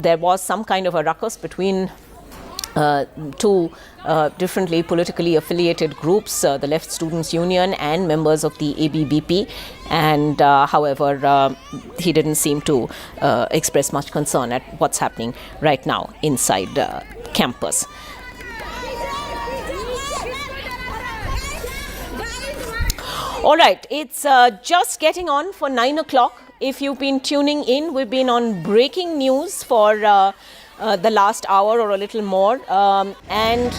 there was some kind of a ruckus between two differently politically affiliated groups, the Left Students Union and members of the ABVP, and however he didn't seem to express much concern at what's happening right now inside campus. All right, it's just getting on for 9 o'clock. If you've been tuning in, we've been on breaking news for the last hour or a little more, and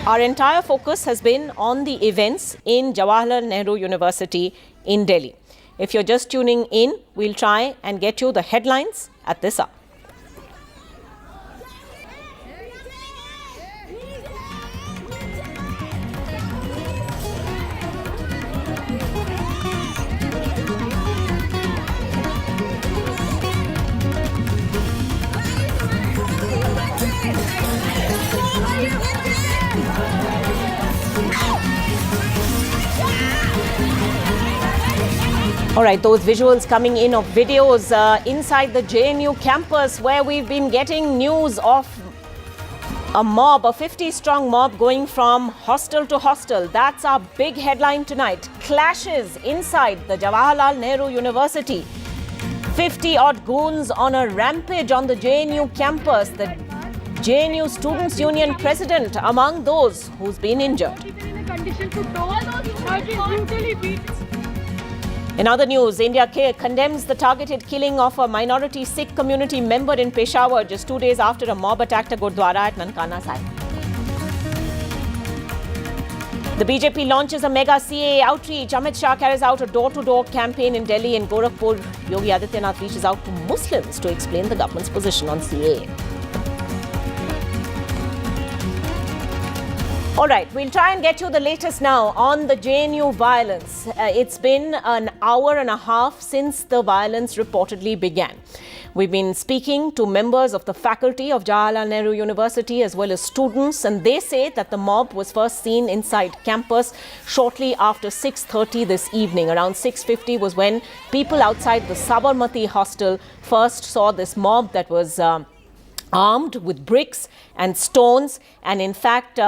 our entire focus has been on the events in Jawaharlal Nehru University in Delhi. If you're just tuning in, we'll try and get you the headlines at this hour. All right, those visuals coming in of videos inside the JNU campus where we've been getting news of a mob, a 50-strong mob going from hostel to hostel. That's our big headline tonight. Clashes inside the Jawaharlal Nehru University. 50-odd goons on a rampage on the JNU campus. The JNU Students Union president among those who's been injured. In other news, India condemns the targeted killing of a minority Sikh community member in Peshawar just 2 days after a mob attacked a Gurdwara at Nankana Sahib. The BJP launches a mega CAA outreach. Amit Shah carries out a door-to-door campaign in Delhi and Gorakhpur. Yogi Adityanath reaches out to Muslims to explain the government's position on CAA. All right, we'll try and get you the latest now on the JNU violence. It's been an hour and a half since the violence reportedly began. We've been speaking to members of the faculty of Jawaharlal Nehru University as well as students, and they say that the mob was first seen inside campus shortly after 6:30 this evening. Around 6:50 was when people outside the Sabarmati hostel first saw this mob that was armed with bricks and stones, and in fact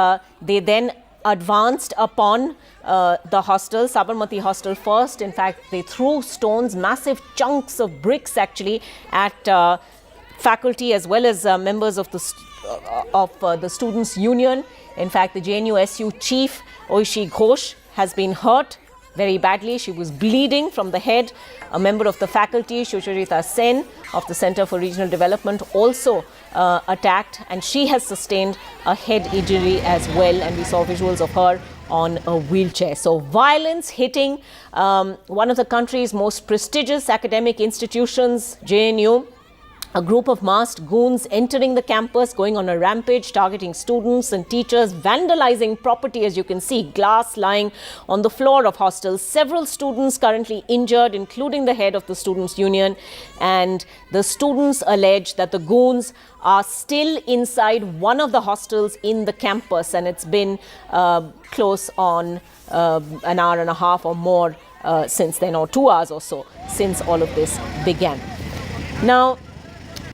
they then advanced upon the hostel, Sabarmati hostel first. In fact, they threw stones, massive chunks of bricks actually, at faculty as well as members of the Students' Union. In fact, the JNU SU chief, Oishi Ghosh, has been hurt very badly. She was bleeding from the head. A member of the faculty, Shucharita Sen of the Center for Regional Development, also attacked, and she has sustained a head injury as well, and we saw visuals of her on a wheelchair. So violence hitting one of the country's most prestigious academic institutions, JNU. A group of masked goons entering the campus, going on a rampage, targeting students and teachers, vandalizing property, as you can see, glass lying on the floor of hostels. Several students currently injured, including the head of the Students' Union. And the students allege that the goons are still inside one of the hostels in the campus, and it's been close on an hour and a half or more since then, or 2 hours or so since all of this began. Now,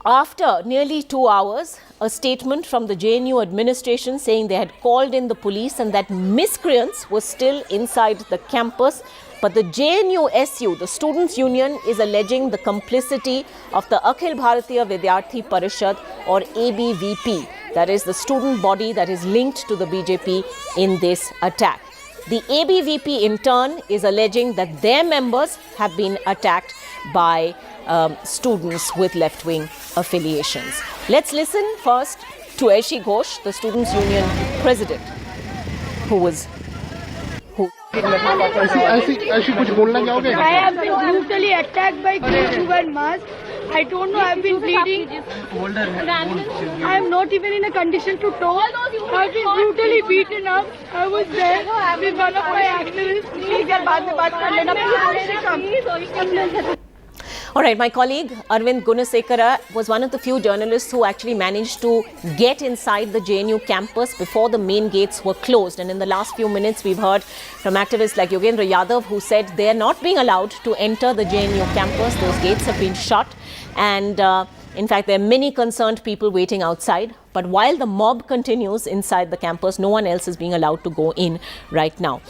after nearly 2 hours, a statement from the JNU administration saying they had called in the police and that miscreants were still inside the campus. But the JNU SU, the Students' Union, is alleging the complicity of the Akhil Bharatiya Vidyarthi Parishad, or ABVP, that is the student body that is linked to the BJP, in this attack. The ABVP in turn is alleging that their members have been attacked by students with left-wing affiliations. Let's listen first to Aishi Ghosh, the Students' Union president, I have been brutally attacked by goons who were masked. I don't know, I've been bleeding. I am not even in a condition to talk. I've been brutally beaten up. I was there with one of my activists. All right, my colleague Arvind Gunasekara was one of the few journalists who actually managed to get inside the JNU campus before the main gates were closed. And in the last few minutes, we've heard from activists like Yogendra Yadav, who said they are not being allowed to enter the JNU campus. Those gates have been shut. And in fact, there are many concerned people waiting outside. But while the mob continues inside the campus, no one else is being allowed to go in right now.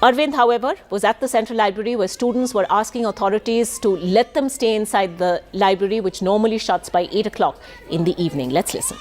Arvind, however, was at the Central Library where students were asking authorities to let them stay inside the library, which normally shuts by 8 o'clock in the evening. Let's listen.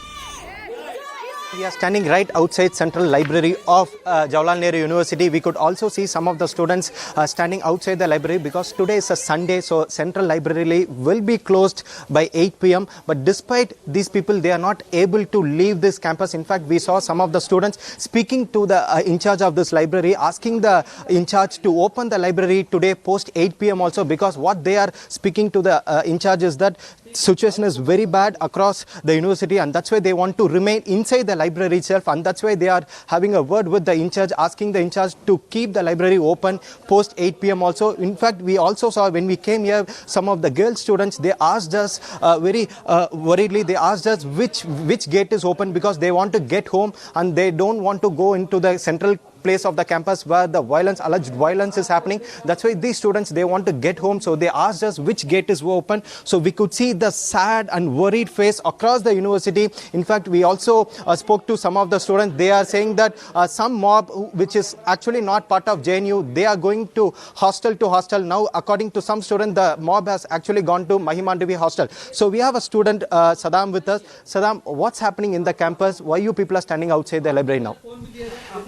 We are standing right outside Central Library of Jawaharlal Nehru University. We could also see some of the students standing outside the library because today is a Sunday, so Central Library will be closed by 8 p.m. But despite these people, they are not able to leave this campus. In fact, we saw some of the students speaking to the in charge of this library, asking the in charge to open the library today post 8 p.m. also, because what they are speaking to the in charge is that situation is very bad across the university, and that's why they want to remain inside the library itself, and that's why they are having a word with the in charge, asking the in charge to keep the library open post 8 p.m. also. In fact, we also saw when we came here, some of the girl students, they asked us very worriedly, they asked us which gate is open, because they want to get home and they don't want to go into the central place of the campus where the alleged violence is happening. That's why these students, they want to get home, so they asked us which gate is open. So we could see the sad and worried face across the university. In fact, we also spoke to some of the students. They are saying that some mob, which is actually not part of JNU, they are going to hostel. Now, according to some students, the mob has actually gone to Mahimandavi hostel. So we have a student, Saddam, with us. Saddam, what's happening in the campus? Why you people are standing outside the library now?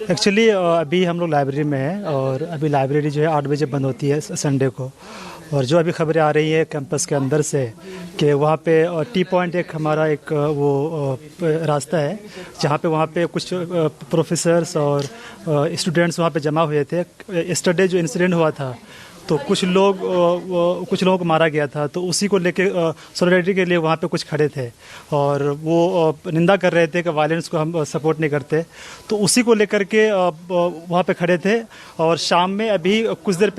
Actually अभी हम लोग library में हैं, और अभी library जो है 8 बजे बंद होती है संडे को, और जो अभी खबरें आ रही है कैंपस के अंदर से कि वहाँ पे टी पॉइंट एक हमारा एक वो रास्ता है जहाँ पे वहाँ पे कुछ प्रोफेसर्स और स्टूडेंट्स वहाँ पे जमा हुए थे। यस्टरडे जो इंसिडेंट हुआ था तो कुछ लोगों को मारा गया था, तो उसी को लेके सॉलिडारिटी के लिए वहाँ पे कुछ खड़े थे और वो निंदा कर रहे थे कि वायलेंस को हम सपोर्ट नहीं करते, तो उसी को लेकर के वहाँ पे खड़े थे। और शाम में अभी कुछ देर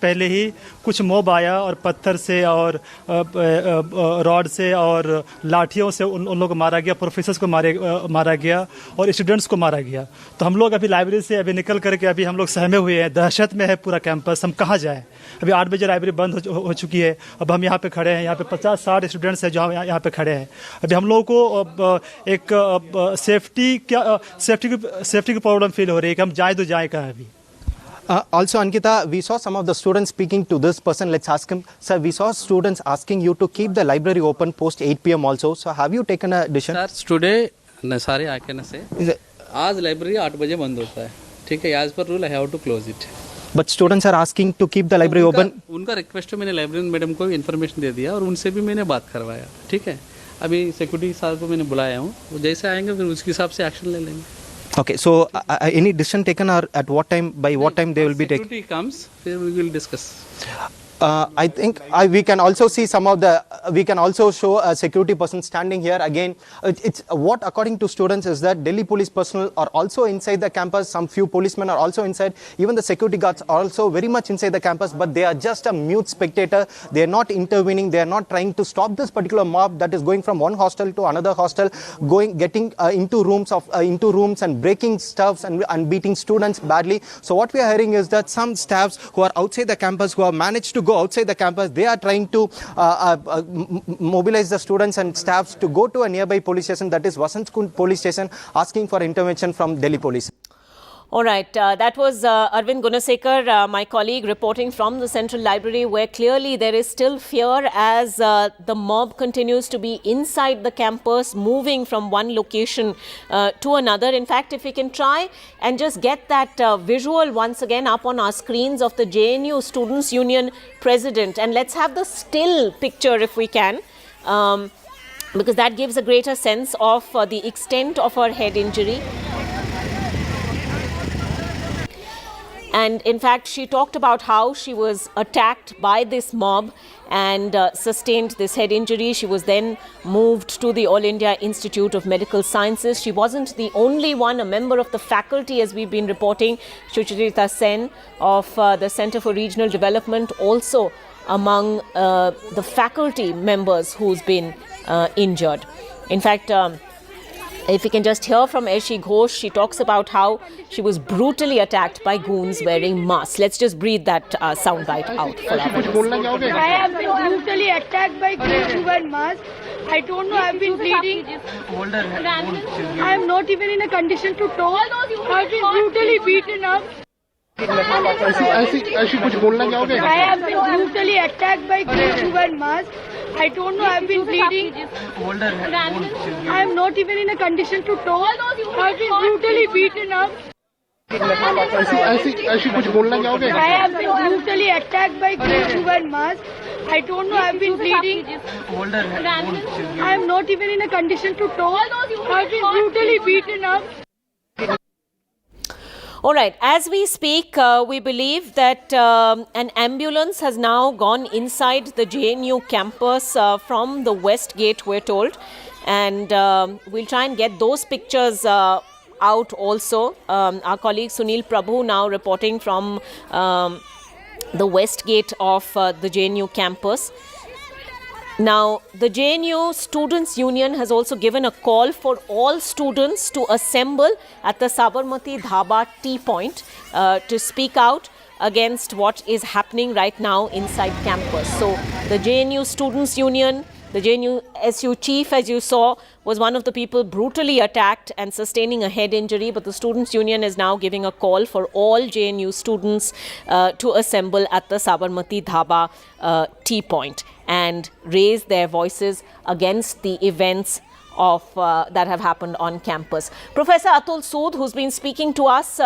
पहले ही कुछ मॉब आया और पत्थर से और रॉड से और लाठियों से उन लोगों को मारा गया, प्रोफेसर्स को मारा गया और स्टूडेंट्स को मारा गया। तो हम लोग अभी लाइब्रेरी से अभी निकल करके अभी हम लोग सहमे हुए हैं, दहशत में है पूरा कैंपस, हम कहाँ जाएं। अभी 8 बजे लाइब्रेरी बंद हो चुकी है, अब हम यहाँ पे खड़े हैं, यहाँ पे 50-60 स्टूडेंट्स हैं जो यहाँ पे खड़े हैं। अभी हम लोगों को एक सेफ्टी की प्रॉब्लम फील हो रही है कि हम जाए तो जाए कहाँ अभी। Also, Ankita, we saw some of the students speaking to this person. Let's ask him. Sir, we saw students asking you to keep the library open post 8 p.m. also. So, have you taken a decision? Sir, today, sorry, I can say. आज library 8 बजे बंद होता है, ठीक है, as per rule I have to close it. But students are asking to keep the library open. उनका request मैंने librarian madam को इन्फॉर्मेशन दे दिया और उनसे भी मैंने बात करवाया, ठीक है। अभी सिक्योरिटी साहब को मैंने बुलाया हूँ, वो जैसे आएंगे फिर उसके हिसाब से एक्शन ले लेंगे। Okay, so any decision taken or at what time, by what time they will be taken? Security comes, then we will discuss. I think we can also see we can also show a security person standing here again. It's what according to students is that Delhi police personnel are also inside the campus. Some few policemen are also inside. Even the security guards are also very much inside the campus, but they are just a mute spectator. They are not intervening. They are not trying to stop this particular mob that is going from one hostel to another hostel, getting into rooms and breaking stuffs and beating students badly. So what we are hearing is that some staffs who are outside the campus, who have managed to go outside the campus, they are trying to mobilize the students and staffs to go to a nearby police station, that is Vasant Kund police station, asking for intervention from Delhi police. All right, that was Arvind Gunasekar, my colleague, reporting from the Central Library, where clearly there is still fear as the mob continues to be inside the campus, moving from one location to another. In fact, if we can try and just get that visual once again up on our screens of the JNU Students' Union President, and let's have the still picture if we can, because that gives a greater sense of the extent of her head injury. And in fact, she talked about how she was attacked by this mob and sustained this head injury. She was then moved to the All India Institute of Medical Sciences. She wasn't the only one, a member of the faculty, as we've been reporting, Sucharita Sen of the Center for Regional Development, also among the faculty members who's been injured. In fact, if you can just hear from Aishi Ghosh, she talks about how she was brutally attacked by goons wearing masks. Let's just breathe that soundbite out for our viewers. I have been brutally attacked by goons who wear masks. I don't know, I've been bleeding. I am not even in a condition to talk. I've been brutally beaten up. ऐसी कुछ बोलना चाहोगे? I have been brutally attacked by goons who wear masks. I don't know, I've been bleeding. I am not even in a condition to talk. I've been brutally beaten up. ऐसी कुछ बोलना चाहोगे? I have been brutally attacked by goons who wear masks. I don't know, I've been bleeding. I am not even in a condition to talk. I've been brutally beaten up. All right, as we speak, we believe that an ambulance has now gone inside the JNU campus from the West Gate, we're told. And we'll try and get those pictures out also. Our colleague Sunil Prabhu now reporting from the West Gate of the JNU campus. Now, the JNU Students' Union has also given a call for all students to assemble at the Sabarmati Dhaba Tea Point to speak out against what is happening right now inside campus. So, the JNU Students' Union, the JNU SU chief, as you saw, was one of the people brutally attacked and sustaining a head injury. But the Students' Union is now giving a call for all JNU students to assemble at the Sabarmati Dhaba Tea Point and raise their voices against the events of that have happened on campus. Professor Atul Sood, who's been speaking to us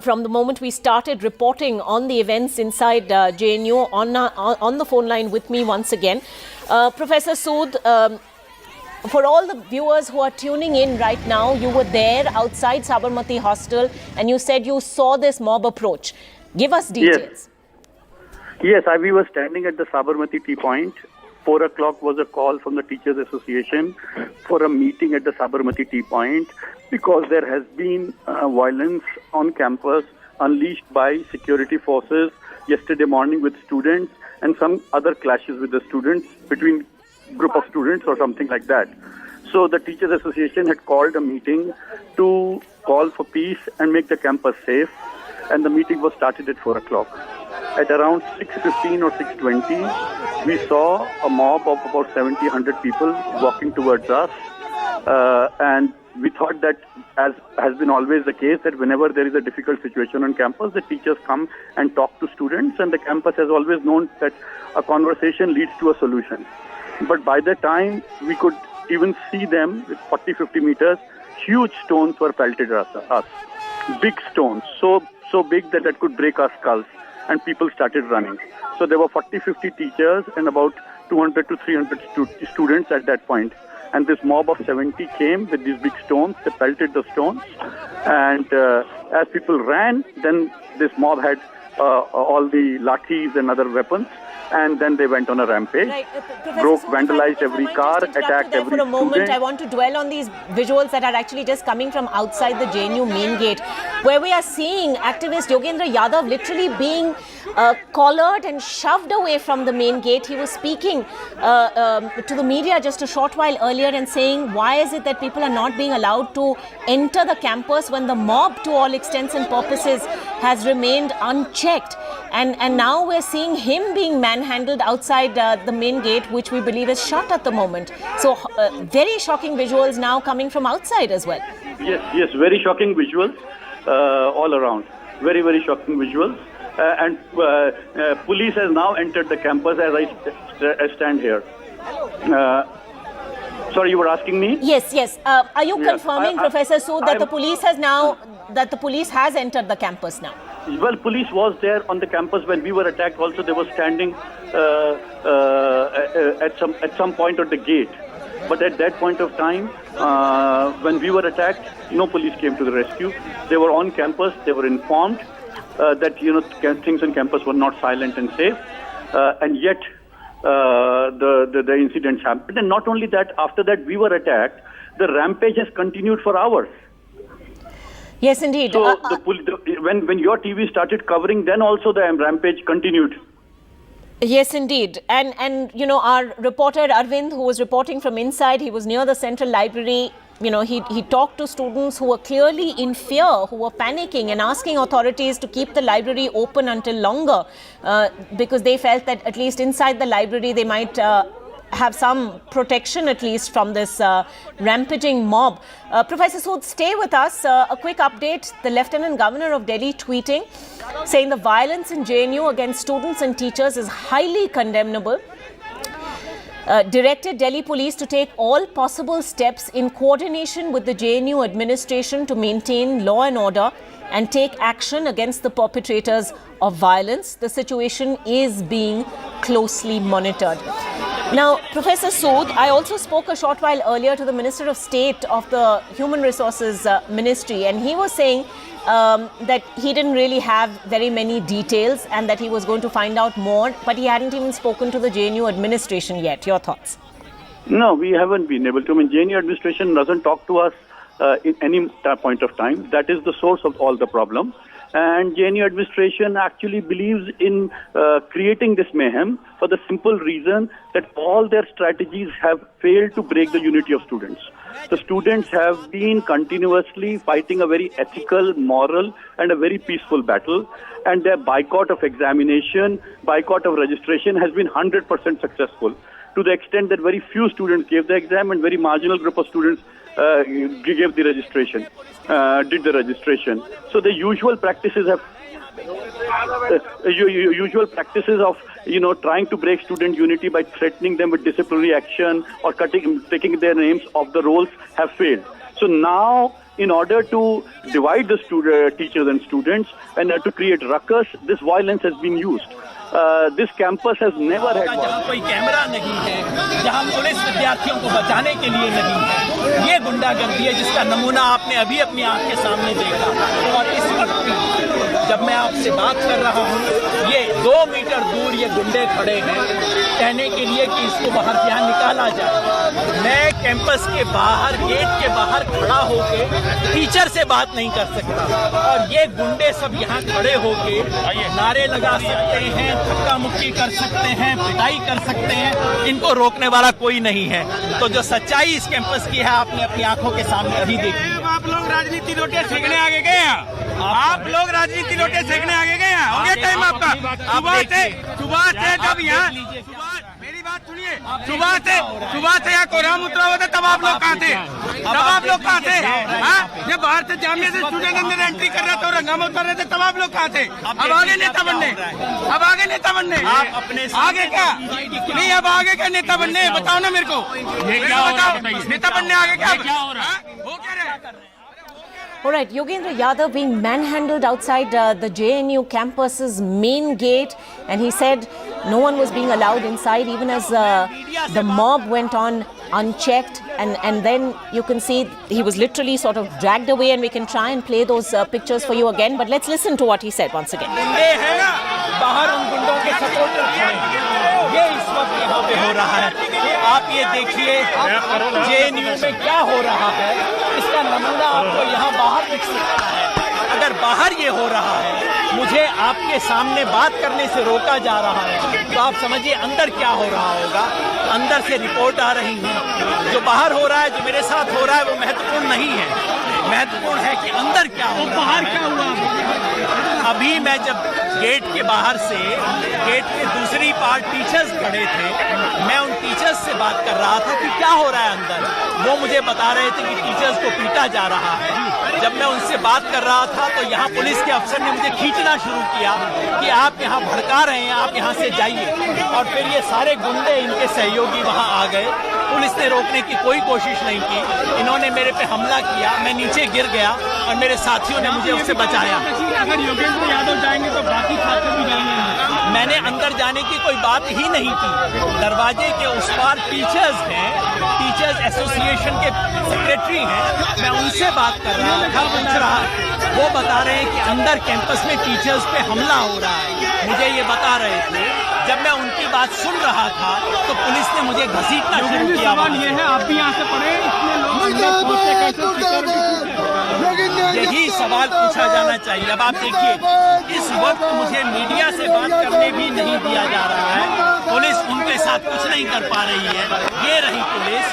from the moment we started reporting on the events inside JNU, on the phone line with me once again. Professor Sood, for all the viewers who are tuning in right now, you were there outside Sabarmati Hostel and you said you saw this mob approach. Give us details. Yes, we were standing at the Sabarmati Tea Point. 4 o'clock was a call from the Teachers Association for a meeting at the Sabarmati Tea Point because there has been violence on campus unleashed by security forces yesterday morning with students and some other clashes with the students between group of students or something like that. So the Teachers Association had called a meeting to call for peace and make the campus safe, and the meeting was started at 4 o'clock. At around 6:15 or 6:20, we saw a mob of about 70-100 people walking towards us, and we thought that, as has been always the case, that whenever there is a difficult situation on campus, the teachers come and talk to students, and the campus has always known that a conversation leads to a solution. But by the time we could even see them with 40-50 meters, huge stones were pelted at us. Big stones, so big that it could break our skulls, and people started running. So there were 40-50 teachers and about 200 to 300 students at that point. And this mob of 70 came with these big stones. They pelted the stones. And as people ran, then this mob had all the lathis and other weapons. And then they went on a rampage, broke, vandalized every car, attacked every for a moment, student. I want to dwell on these visuals that are actually just coming from outside the JNU main gate, where we are seeing activist Yogendra Yadav literally being collared and shoved away from the main gate. He was speaking to the media just a short while earlier and saying, why is it that people are not being allowed to enter the campus when the mob, to all extents and purposes, has remained unchecked? And now we're seeing him being manhandled outside the main gate, which we believe is shut at the moment. So very shocking visuals now coming from outside as well. Yes, very shocking visuals all around. Very, very shocking visuals. And police has now entered the campus as I stand here. Sorry, you were asking me? Yes. Are you confirming, Professor Sood, that the police has entered the campus now? Well, police was there on the campus when we were attacked. Also, they were standing at some point at the gate. But at that point of time, when we were attacked, no police came to the rescue. They were on campus. They were informed that things on campus were not silent and safe, and yet the incidents happened. And not only that, after that we were attacked, the rampage has continued for hours. Yes, indeed. So when your TV started covering, then also the rampage continued. Yes, indeed. And our reporter Arvind, who was reporting from inside, he was near the Central Library. He talked to students who were clearly in fear, who were panicking and asking authorities to keep the library open until longer, because they felt that at least inside the library they might have some protection at least from this rampaging mob. Professor Sood, stay with us. A quick update. The Lieutenant Governor of Delhi tweeting, saying the violence in JNU against students and teachers is highly condemnable. Directed Delhi police to take all possible steps in coordination with the JNU administration to maintain law and order and take action against the perpetrators of violence. The situation is being closely monitored. Now, Professor Sood, I also spoke a short while earlier to the Minister of State of the Human Resources Ministry, and he was saying that he didn't really have very many details and that he was going to find out more, but he hadn't even spoken to the JNU administration yet. Your thoughts? No, we haven't been able to. JNU administration doesn't talk to us in any point of time. That is the source of all the problem. And JNU administration actually believes in creating this mayhem for the simple reason that all their strategies have failed to break the unity of students. The students have been continuously fighting a very ethical, moral, and a very peaceful battle. And their boycott of examination, boycott of registration has been 100% successful, to the extent that very few students gave the exam and very marginal group of students gave the registration, did the registration. So the usual practices have trying to break student unity by threatening them with disciplinary action or taking their names off the rolls have failed. So now, in order to divide the teachers and students and to create ruckus, this violence has been used. This campus has never had जहाँ कोई camera नहीं है, जहाँ police विद्यार्थियों को बचाने के लिए नहीं है, ये गुंडागर्दी है जिसका नमूना आपने अभी अपनी आंख के सामने देखा। और इस वक्त जब मैं आपसे बात कर रहा हूँ, ये 2 मीटर दूर ये गुंडे खड़े हैं कहने के लिए कि इसको बाहर से यहाँ निकाला जाए। मैं कैंपस के बाहर, गेट के बाहर खड़ा होके टीचर से बात नहीं कर सकता, और ये गुंडे सब यहाँ खड़े होके नारे लगा सकते हैं, धक्का मुक्की कर सकते हैं, पिटाई कर सकते हैं, इनको रोकने वाला कोई नहीं है। तो जो सच्चाई इस कैंपस की है आपने अपनी आंखों के सामने अभी देखी। आप लोग राजनीति रोटे सेकने आगे गए हैं, आप लोग राजनीति रोटे सेकने आगे गए हैं। हो गया टाइम आपका। सुबह से जब यहाँ, मेरी बात सुनिए, सुबह से यहाँ कोहराम उतरा हुआ था, तब आप लोग कहाँ थे? तब आप लोग कहाँ थे? जब बाहर से जामिया से स्टूडेंट अंदर एंट्री कर रहे थे और हंगामा उतर रहे थे, तब आप लोग कहाँ थे? अब आगे नेता बनने, अब आगे नेता बनने, आप अपने आगे क्या नहीं, अब आगे क्या नेता बनने बताओ ना मेरे को, बताओ नेता बनने आगे क्या हो रहा है? वो क्या रहे? All right, Yogendra Yadav being manhandled outside the JNU campus's main gate, and he said no one was being allowed inside even as the mob went on unchecked, and then you can see he was literally sort of dragged away, and we can try and play those pictures for you again, but let's listen to what he said once again. बाहर उन गुंडों के supporter खड़े, ये इस वक्त यहाँ पे हो रहा है। आप ये देखिए JNU में क्या हो रहा है, इसका नमूना आपको यहाँ बाहर दिख सकता है। अगर बाहर ये हो रहा है, मुझे आपके सामने बात करने से रोका जा रहा है, तो आप समझिए अंदर क्या हो रहा होगा। अंदर से रिपोर्ट आ रही है, जो बाहर हो रहा है, जो मेरे साथ हो रहा है, वो महत्वपूर्ण नहीं है। महत्वपूर्ण है कि अंदर क्या हो रहा है। बाहर क्या हुआ? अभी मैं जब गेट के बाहर से, गेट के दूसरी पार टीचर्स खड़े थे, मैं उन टीचर्स से बात कर रहा था कि क्या हो रहा है अंदर। वो मुझे बता रहे थे कि टीचर्स को पीटा जा रहा है। जब मैं उनसे बात कर रहा था तो यहाँ पुलिस के अफसर ने मुझे खींचना शुरू किया कि आप यहाँ भड़का रहे हैं, आप यहाँ से जाइए। और फिर ये सारे गुंडे, इनके सहयोगी वहाँ आ गए। पुलिस ने रोकने की कोई कोशिश नहीं की, इन्होंने मेरे पे हमला किया, मैं नीचे गिर गया और मेरे साथियों ने मुझे उससे बचाया। अगर योगेंद्र यादव जाएंगे तो बाकी छात्र भी जाएंगे। मैंने अंदर जाने की कोई बात ही नहीं की। दरवाजे के उस पार टीचर्स हैं, टीचर्स एसोसिएशन के सेक्रेटरी हैं, मैं उनसे बात कर रहा था, पूछ रहा, वो बता रहे हैं कि अंदर कैंपस में टीचर्स पे हमला हो रहा है। मुझे ये बता रहे थे। जब मैं उनकी बात सुन रहा था तो पुलिस ने मुझे घसीटना शुरू किया। ये है, आप भी यहाँ से पढ़े, यही सवाल पूछा जाना चाहिए। अब आप देखिए, इस वक्त मुझे मीडिया से बात करने भी नहीं दिया जा रहा है। पुलिस उनके साथ कुछ नहीं कर पा रही है। ये रही पुलिस,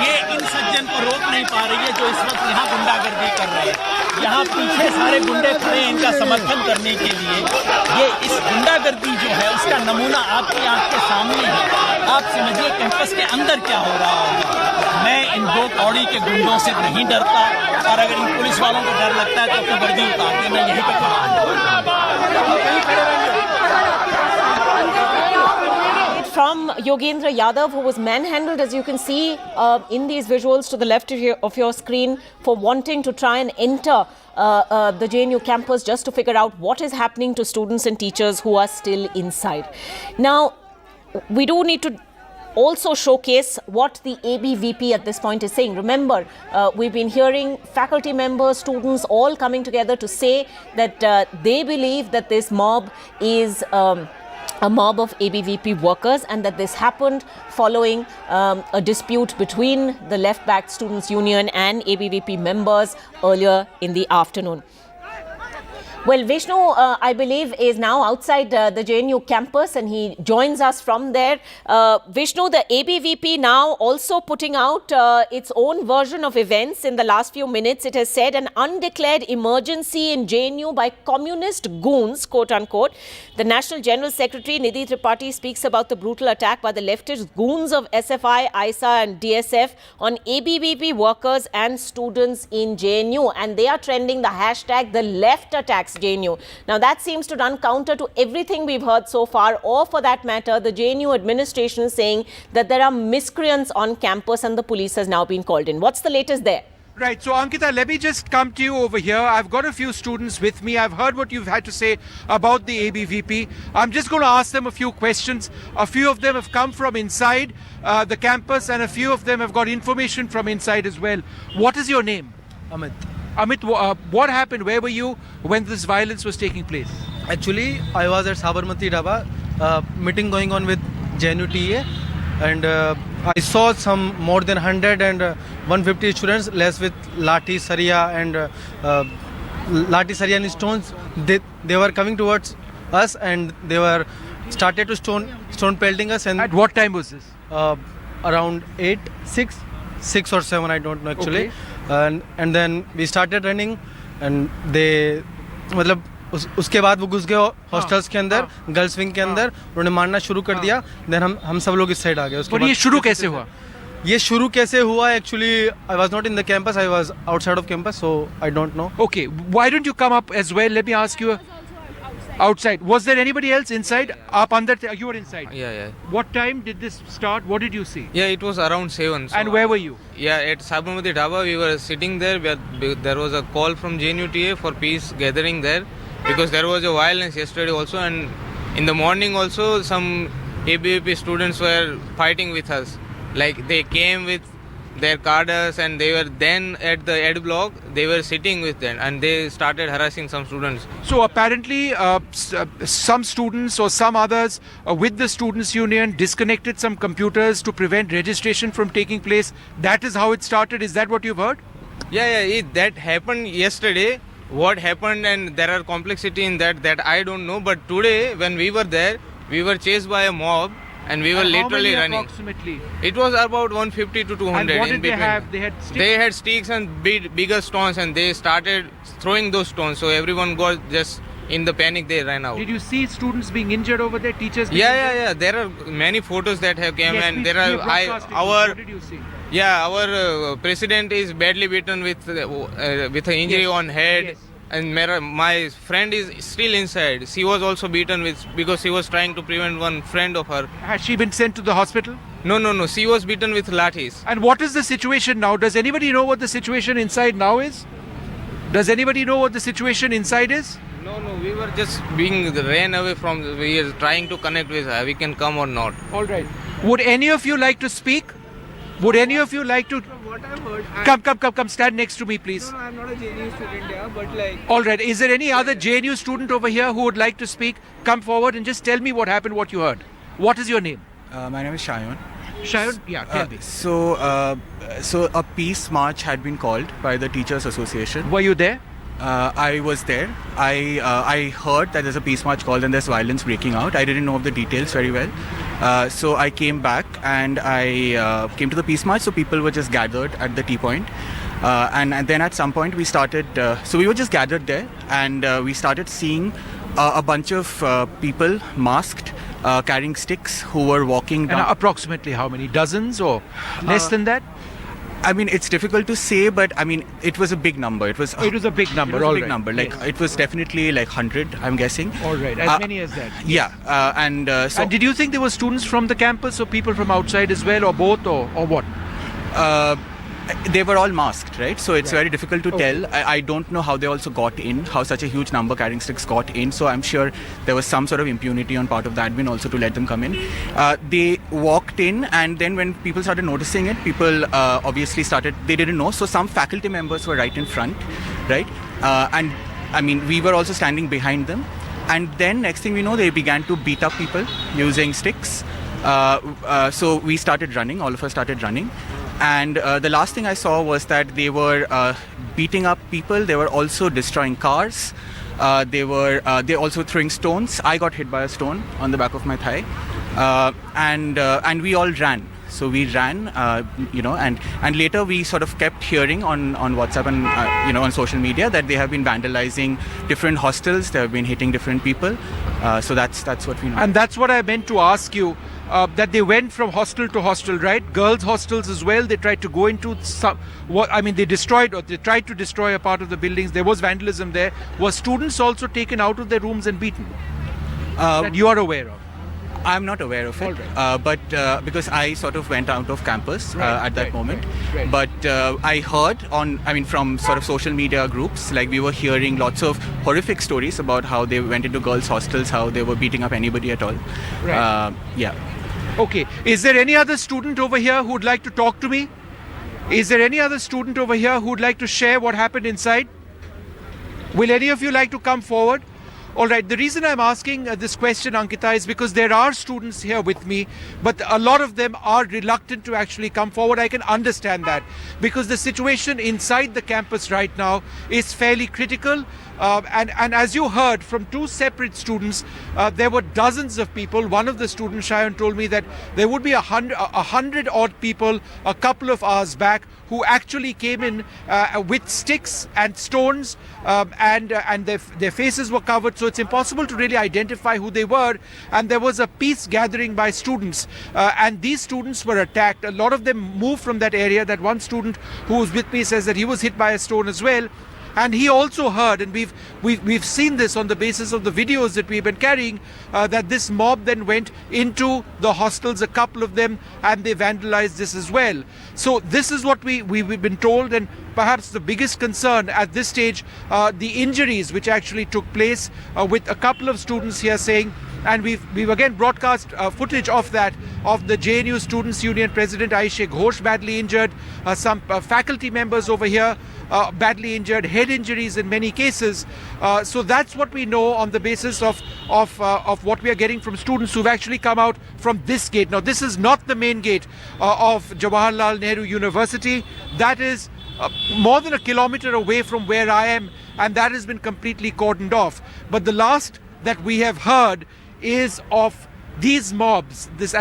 ये इन सज्जन को रोक नहीं पा रही है जो इस वक्त यहाँ गुंडागर्दी कर रहे हैं। यहाँ पीछे सारे गुंडे खड़े हैं इनका समर्थन करने के लिए। ये इस गुंडागर्दी जो है उसका नमूना आपकी आंख के सामने है। आप समझिए कैंपस के अंदर क्या हो रहा होगा। मैं इन दो कौड़ी के गुंडों से नहीं डरता, और अगर इन पुलिस वालों को डर लगता है तो अपनी वर्दी उतार के मैं यहीं पे खड़ा हूं। From Yogendra Yadav, who was manhandled, as you can see in these visuals to the left of your screen, for wanting to try and enter the JNU campus just to figure out what is happening to students and teachers who are still inside. Now, we do need to also showcase what the ABVP at this point is saying. Remember, we've been hearing faculty members, students all coming together to say that they believe that this mob is a mob of ABVP workers, and that this happened following a dispute between the left-backed Students' Union and ABVP members earlier in the afternoon. Well, Vishnu, I believe, is now outside the JNU campus, and he joins us from there. Vishnu, the ABVP now also putting out its own version of events in the last few minutes. It has said an undeclared emergency in JNU by communist goons, quote unquote. The National General Secretary Nidhi Tripathi speaks about the brutal attack by the leftist goons of SFI, ISA and DSF on ABVP workers and students in JNU. And they are trending the hashtag the left attacks JNU. Now that seems to run counter to everything we've heard so far, or for that matter, the JNU administration saying that there are miscreants on campus and the police has now been called in. What's the latest there? Right. So, Ankita, let me just come to you over here. I've got a few students with me. I've heard what you've had to say about the ABVP. I'm just going to ask them a few questions. A few of them have come from inside the campus, and a few of them have got information from inside as well. What is your name? Amit. Amit, what happened? Where were you when this violence was taking place? Actually, I was at Sabarmati Dhaba. meeting going on with JNU TA, and I saw some more than 100 and 150 students less with lathi, saria and stones. They were coming towards us, and they were started to stone pelting us. And at what time was this? Around 6 or 7, I don't know actually. Okay. And then we started running, and they मतलब उसके बाद वो घुस गए hostels के अंदर, girls wing के अंदर, उन्होंने मारना शुरू कर दिया. देन हम सब लोग इस साइड आ गए. उसके बाद ये शुरू कैसे हुआ? ये शुरू कैसे हुआ? Actually, I was not in the campus. I was outside of campus, so I don't know. Okay, why don't you come up as well? Let me ask you. Outside. Was there anybody else inside? Aap andar the, you were inside? Yeah. What time did this start? What did you see? Yeah, it was around 7. So and where were you? Yeah, at Sabarmati Dhaba. We were sitting there. There was a call from JNU TA for peace gathering there, because there was a violence yesterday also, and in the morning also some ABVP students were fighting with us. Like they came with their cadres, and they were then at the ed block, they were sitting with them, and they started harassing some students. So apparently some students or some others with the students union disconnected some computers to prevent registration from taking place. That is how it started. Is that what you've heard? Yeah, that happened yesterday. What happened, and there are complexity in that I don't know, but today when we were there, we were chased by a mob. And we were literally running. Approximately? It was about 150 to 200. And what did they have? They had sticks? They had sticks and bigger stones, and they started throwing those stones. So everyone got just in the panic. They ran out. Did you see students being injured over there? Teachers? Yeah. There are many photos that have come, and there are what did you see? Yeah, our president is badly beaten with an injury on head. Yes. And my friend is still inside. She was also beaten because she was trying to prevent one friend of her. Has she been sent to the hospital? No. She was beaten with lathis. And what is the situation now? Does anybody know what the situation inside now is? Does anybody know what the situation inside is? No. We were just being ran away from. We are trying to connect with her. We can come or not. All right. Would any of you like to speak? Would any of you like to? What I've heard. Come. Stand next to me, please. No, I'm not a JNU student here, but like. All right. Is there any other JNU student over here who would like to speak? Come forward and just tell me what happened, what you heard. What is your name? My name is Shayan. Shayan, yeah, tell me. So a peace march had been called by the Teachers Association. Were you there? I was there. I heard that there's a peace march called and there's violence breaking out. I didn't know of the details very well. So I came back and I came to the peace march. So people were just gathered at the T point. And then at some point we started, so we were just gathered there, and we started seeing a bunch of people masked, carrying sticks, who were walking down. And approximately how many? Dozens or less than that? I mean, it's difficult to say, but I mean, it was a big number. It was a big number. Like yes. It was definitely like 100, I'm guessing. All right, as many as that. Yes. Yeah, and so. And did you think there were students from the campus or people from outside as well, or both, or what? They were all masked, right? So it's very difficult to tell. I don't know how they also got in, how such a huge number carrying sticks got in. So I'm sure there was some sort of impunity on part of the admin also to let them come in. They walked in, and then when people started noticing it, people obviously they didn't know. So some faculty members were right in front, right? And I mean, we were also standing behind them. And then next thing we know, they began to beat up people using sticks. So we started running, all of us started running. And the last thing I saw was that they were beating up people. They were also destroying cars. They also throwing stones. I got hit by a stone on the back of my thigh. And we all ran. So we ran, and later we sort of kept hearing on WhatsApp and, on social media that they have been vandalizing different hostels. They have been hitting different people. So that's what we know. And that's what I meant to ask you, that they went from hostel to hostel, right? Girls' hostels as well. They tried to go into they tried to destroy a part of the buildings. There was vandalism there. Were students also taken out of their rooms and beaten? That you are aware of? I'm not aware of it, but because I sort of went out of campus at that moment. Right. But I heard from sort of social media groups, like we were hearing lots of horrific stories about how they went into girls' hostels, how they were beating up anybody at all. Right. Yeah. Okay. Is there any other student over here who would like to talk to me? Is there any other student over here who would like to share what happened inside? Will any of you like to come forward? All right, the reason I'm asking this question, Ankita, is because there are students here with me, but a lot of them are reluctant to actually come forward. I can understand that because the situation inside the campus right now is fairly critical. And as you heard from two separate students, there were dozens of people. One of the students, Shayan, told me that there would be 100 odd people a couple of hours back who actually came in with sticks and stones, and their faces were covered, so it's impossible to really identify who they were. And there was a peace gathering by students, and these students were attacked. A lot of them moved from that area. That one student who was with me says that he was hit by a stone as well. And he also heard, and we've seen this on the basis of the videos that we've been carrying, that this mob then went into the hostels, a couple of them, and they vandalized this as well. So this is what we've been told, and perhaps the biggest concern at this stage, the injuries which actually took place with a couple of students here saying, and we've again broadcast footage of that, of the JNU Students' Union President Aisha Ghosh badly injured, some faculty members over here badly injured, head injuries in many cases. So that's what we know on the basis of what we are getting from students who've actually come out from this gate. Now, this is not the main gate of Jawaharlal Nehru University. That is more than a kilometer away from where I am, and that has been completely cordoned off. But the last that we have heard is of these mobs, this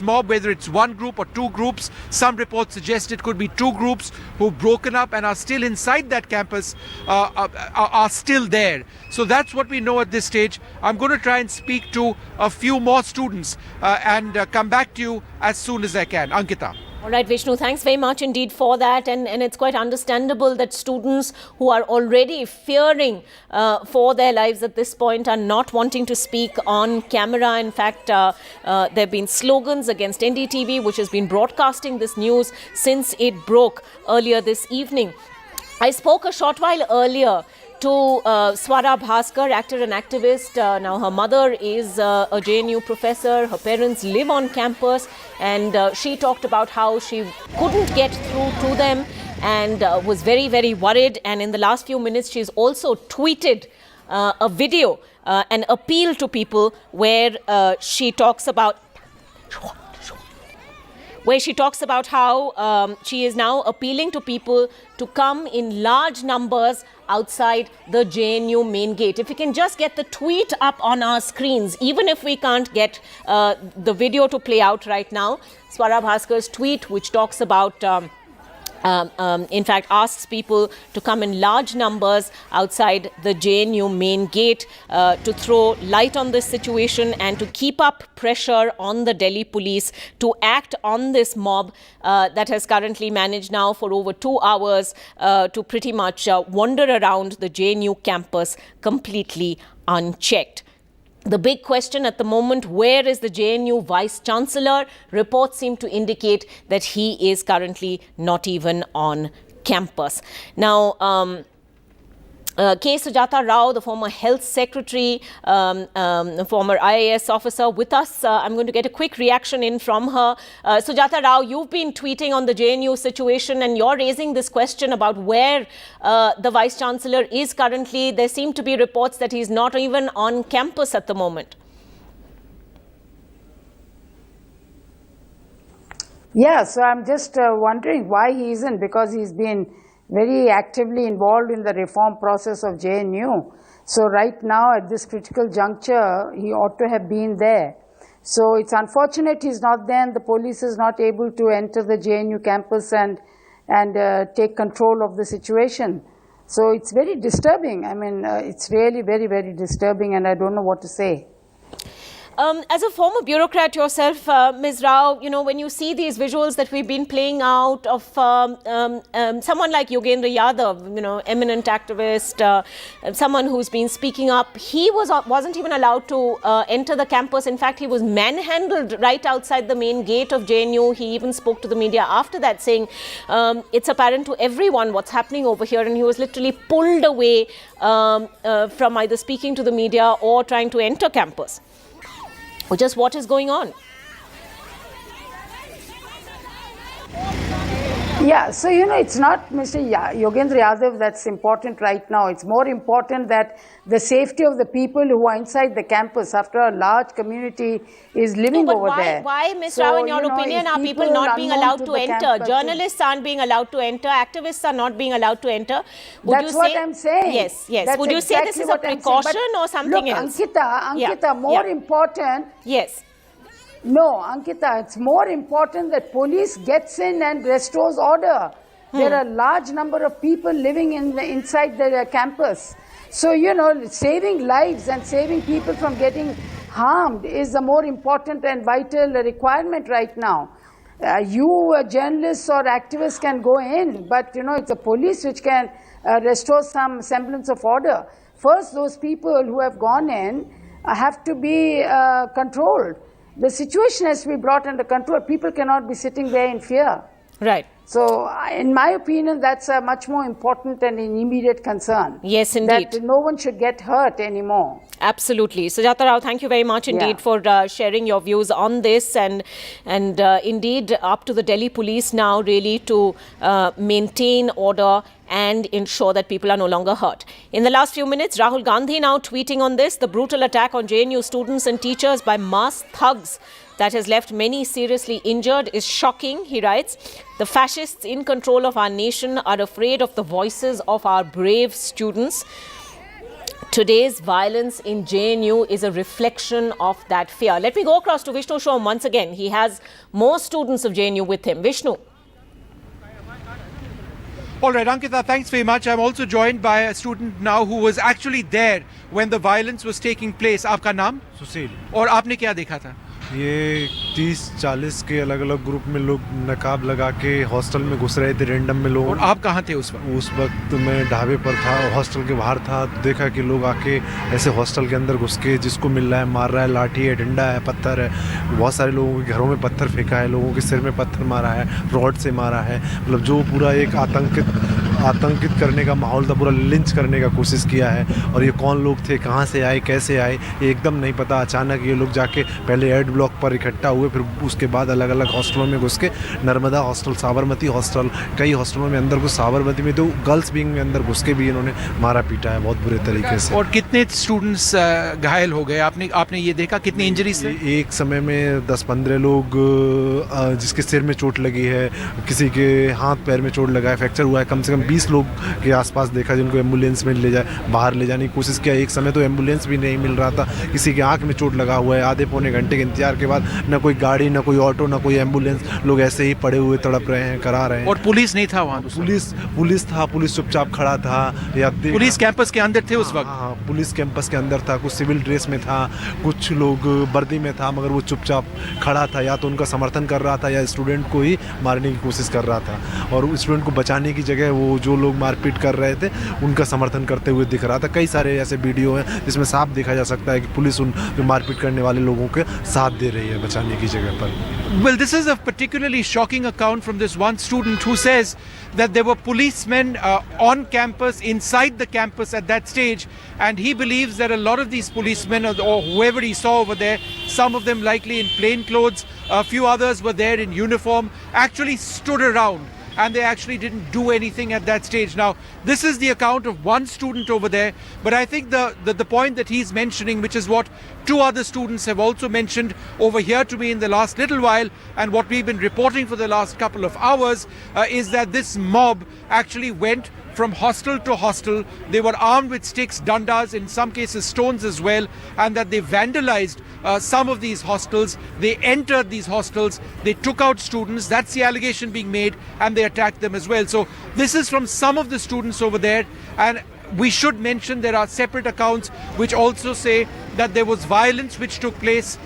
mob, whether it's one group or two groups. Some reports suggest it could be two groups who've broken up and are still inside that campus, are still there. So that's what we know at this stage. I'm going to try and speak to a few more students and come back to you as soon as I can. Ankita. All right, Vishnu, thanks very much indeed for that. And it's quite understandable that students who are already fearing for their lives at this point are not wanting to speak on camera. In fact, there have been slogans against NDTV, which has been broadcasting this news since it broke earlier this evening. I spoke a short while earlier to Swara Bhaskar, actor and activist. Now, her mother is a JNU professor. Her parents live on campus, and she talked about how she couldn't get through to them and was very, very worried. And in the last few minutes, she's also tweeted a video, an appeal to people where she talks about how she is now appealing to people to come in large numbers outside the JNU main gate. If we can just get the tweet up on our screens, even if we can't get the video to play out right now, Swara Bhaskar's tweet, which talks about in fact, asks people to come in large numbers outside the JNU main gate to throw light on this situation and to keep up pressure on the Delhi police to act on this mob that has currently managed now for over 2 hours to pretty much wander around the JNU campus completely unchecked. The big question at the moment, where is the JNU Vice Chancellor? Reports seem to indicate that he is currently not even on campus. Now, K. Sujata Rao, the former health secretary, former IAS officer with us. I'm going to get a quick reaction in from her. Sujata Rao, you've been tweeting on the JNU situation and you're raising this question about where the Vice Chancellor is currently. There seem to be reports that he's not even on campus at the moment. Yeah, so I'm just wondering why he isn't, because he's been very actively involved in the reform process of JNU. So right now at this critical juncture, he ought to have been there. So it's unfortunate he's not there and the police is not able to enter the JNU campus and take control of the situation. So it's very disturbing. I mean, it's really very, very disturbing, and I don't know what to say. As a former bureaucrat yourself, Ms. Rao, you know, when you see these visuals that we've been playing out of someone like Yogendra Yadav, you know, eminent activist, someone who's been speaking up, he wasn't even allowed to enter the campus. In fact, he was manhandled right outside the main gate of JNU. He even spoke to the media after that, saying it's apparent to everyone what's happening over here, and he was literally pulled away from either speaking to the media or trying to enter campus. Just what is going on? Yeah, so it's not Mr. Yogendra Yadav that's important right now. It's more important that the safety of the people who are inside the campus, after a large community is living over there. Why, Ms. Rao, in your opinion, are people not being allowed to enter? Journalists aren't being allowed to enter. Activists are not being allowed to enter. That's what I'm saying. Yes. That's Would you say this is a precaution or something else? Ankita, more important. Yes. No, Ankita, it's more important that police gets in and restores order. There are a large number of people living inside the campus. So, saving lives and saving people from getting harmed is the more important and vital requirement right now. You, journalists or activists can go in, but, it's the police which can restore some semblance of order. First, those people who have gone in have to be controlled. The situation has to be brought under control. People cannot be sitting there in fear. Right. So, in my opinion, that's a much more important and an immediate concern. Yes, indeed. That no one should get hurt anymore. Absolutely. Sujata Rao, thank you very much indeed for sharing your views on this. And indeed, up to the Delhi police now really to maintain order and ensure that people are no longer hurt. In the last few minutes, Rahul Gandhi now tweeting on this, the brutal attack on JNU students and teachers by masked thugs that has left many seriously injured is shocking, he writes. The fascists in control of our nation are afraid of the voices of our brave students. Today's violence in JNU is a reflection of that fear. Let me go across to Vishnu Shom once again. He has more students of JNU with him. Vishnu. All right, Ankita, thanks very much. I'm also joined by a student now who was actually there when the violence was taking place. Aapka naam? सुशील. और आपने क्या देखा था? ये 30-40 के अलग अलग group में लोग नकाब लगा के हॉस्टल में घुस रहे थे रैंडम में लोग। और आप कहाँ थे उस वक्त? उस वक्त मैं ढाबे पर था, हॉस्टल के बाहर था। देखा कि लोग आके ऐसे हॉस्टल के अंदर घुस के जिसको मिल रहा है मार रहा है, लाठी है, डंडा है, पत्थर है। बहुत सारे लोगों के घरों में पत्थर फेंका है, लोगों के सिर में पत्थर मारा है, रॉड से मारा है। मतलब जो पूरा एक आतंकित करने का माहौल था, पूरा लिंच करने का कोशिश किया है। और ये कौन लोग थे, कहाँ से आए, कैसे आए, ये एकदम नहीं पता। अचानक ये लोग जाके पहले एड ब्लॉक पर इकट्ठा हुए, फिर उसके बाद अलग अलग हॉस्टलों में घुस के नर्मदा हॉस्टल, साबरमती हॉस्टल, कई हॉस्टलों में अंदर घुस, साबरमती में तो गर्ल्स विंग में अंदर घुस के भी इन्होंने मारा पीटा है बहुत बुरे तरीके से। और कितने स्टूडेंट्स घायल हो गए, आपने ये देखा कितनी इंजरीज? एक समय में 10-15 लोग जिसके सिर में चोट लगी है, किसी के हाथ पैर में चोट लगा है, फ्रैक्चर हुआ है। कम से कम 20 लोग के आसपास देखा जिनको एम्बुलेंस में बाहर ले जाने की कोशिश किया। एक समय तो एम्बुलेंस भी नहीं मिल रहा था, किसी के आंख में चोट लगा हुआ है। आधे पौने घंटे के इंतजार के बाद न कोई गाड़ी, न कोई ऑटो, न कोई एम्बुलेंस, लोग ऐसे ही पड़े हुए तड़प रहे हैं, करा रहे हैं। और पुलिस नहीं था वहाँ? पुलिस था, पुलिस चुपचाप खड़ा था। या पुलिस कैंपस के अंदर थे उस वक्त? हाँ, पुलिस कैंपस के अंदर था, कुछ सिविल ड्रेस में था, कुछ लोग वर्दी में था, मगर वो चुपचाप खड़ा था। या तो उनका समर्थन कर रहा था या स्टूडेंट को ही मारने की कोशिश कर रहा था। और स्टूडेंट को बचाने की जगह वो जो लोग मारपीट कर रहे थे उनका समर्थन करते हुए दिख रहा था। कई सारे ऐसे वीडियो हैं जिसमें साफ देखा जा सकता है कि पुलिस उन जो मारपीट करने वाले लोगों के साथ दे रही है बचाने की जगह पर। Well, this is a particularly shocking account from this one student who says that there were policemen on campus, inside the campus at that stage, and he believes that a lot of these policemen or whoever he saw over there, some of them likely in plain clothes, a few others were there in uniform, actually stood around. And they actually didn't do anything at that stage. Now, this is the account of one student over there, but I think the point that he's mentioning, which is what two other students have also mentioned over here to me in the last little while, and what we've been reporting for the last couple of hours, is that this mob actually went from hostel to hostel. They were armed with sticks, dandas, in some cases stones as well, and that they vandalized some of these hostels. They entered these hostels, they took out students, that's the allegation being made, and they attacked them as well. So this is from some of the students over there, and we should mention there are separate accounts which also say that there was violence which took place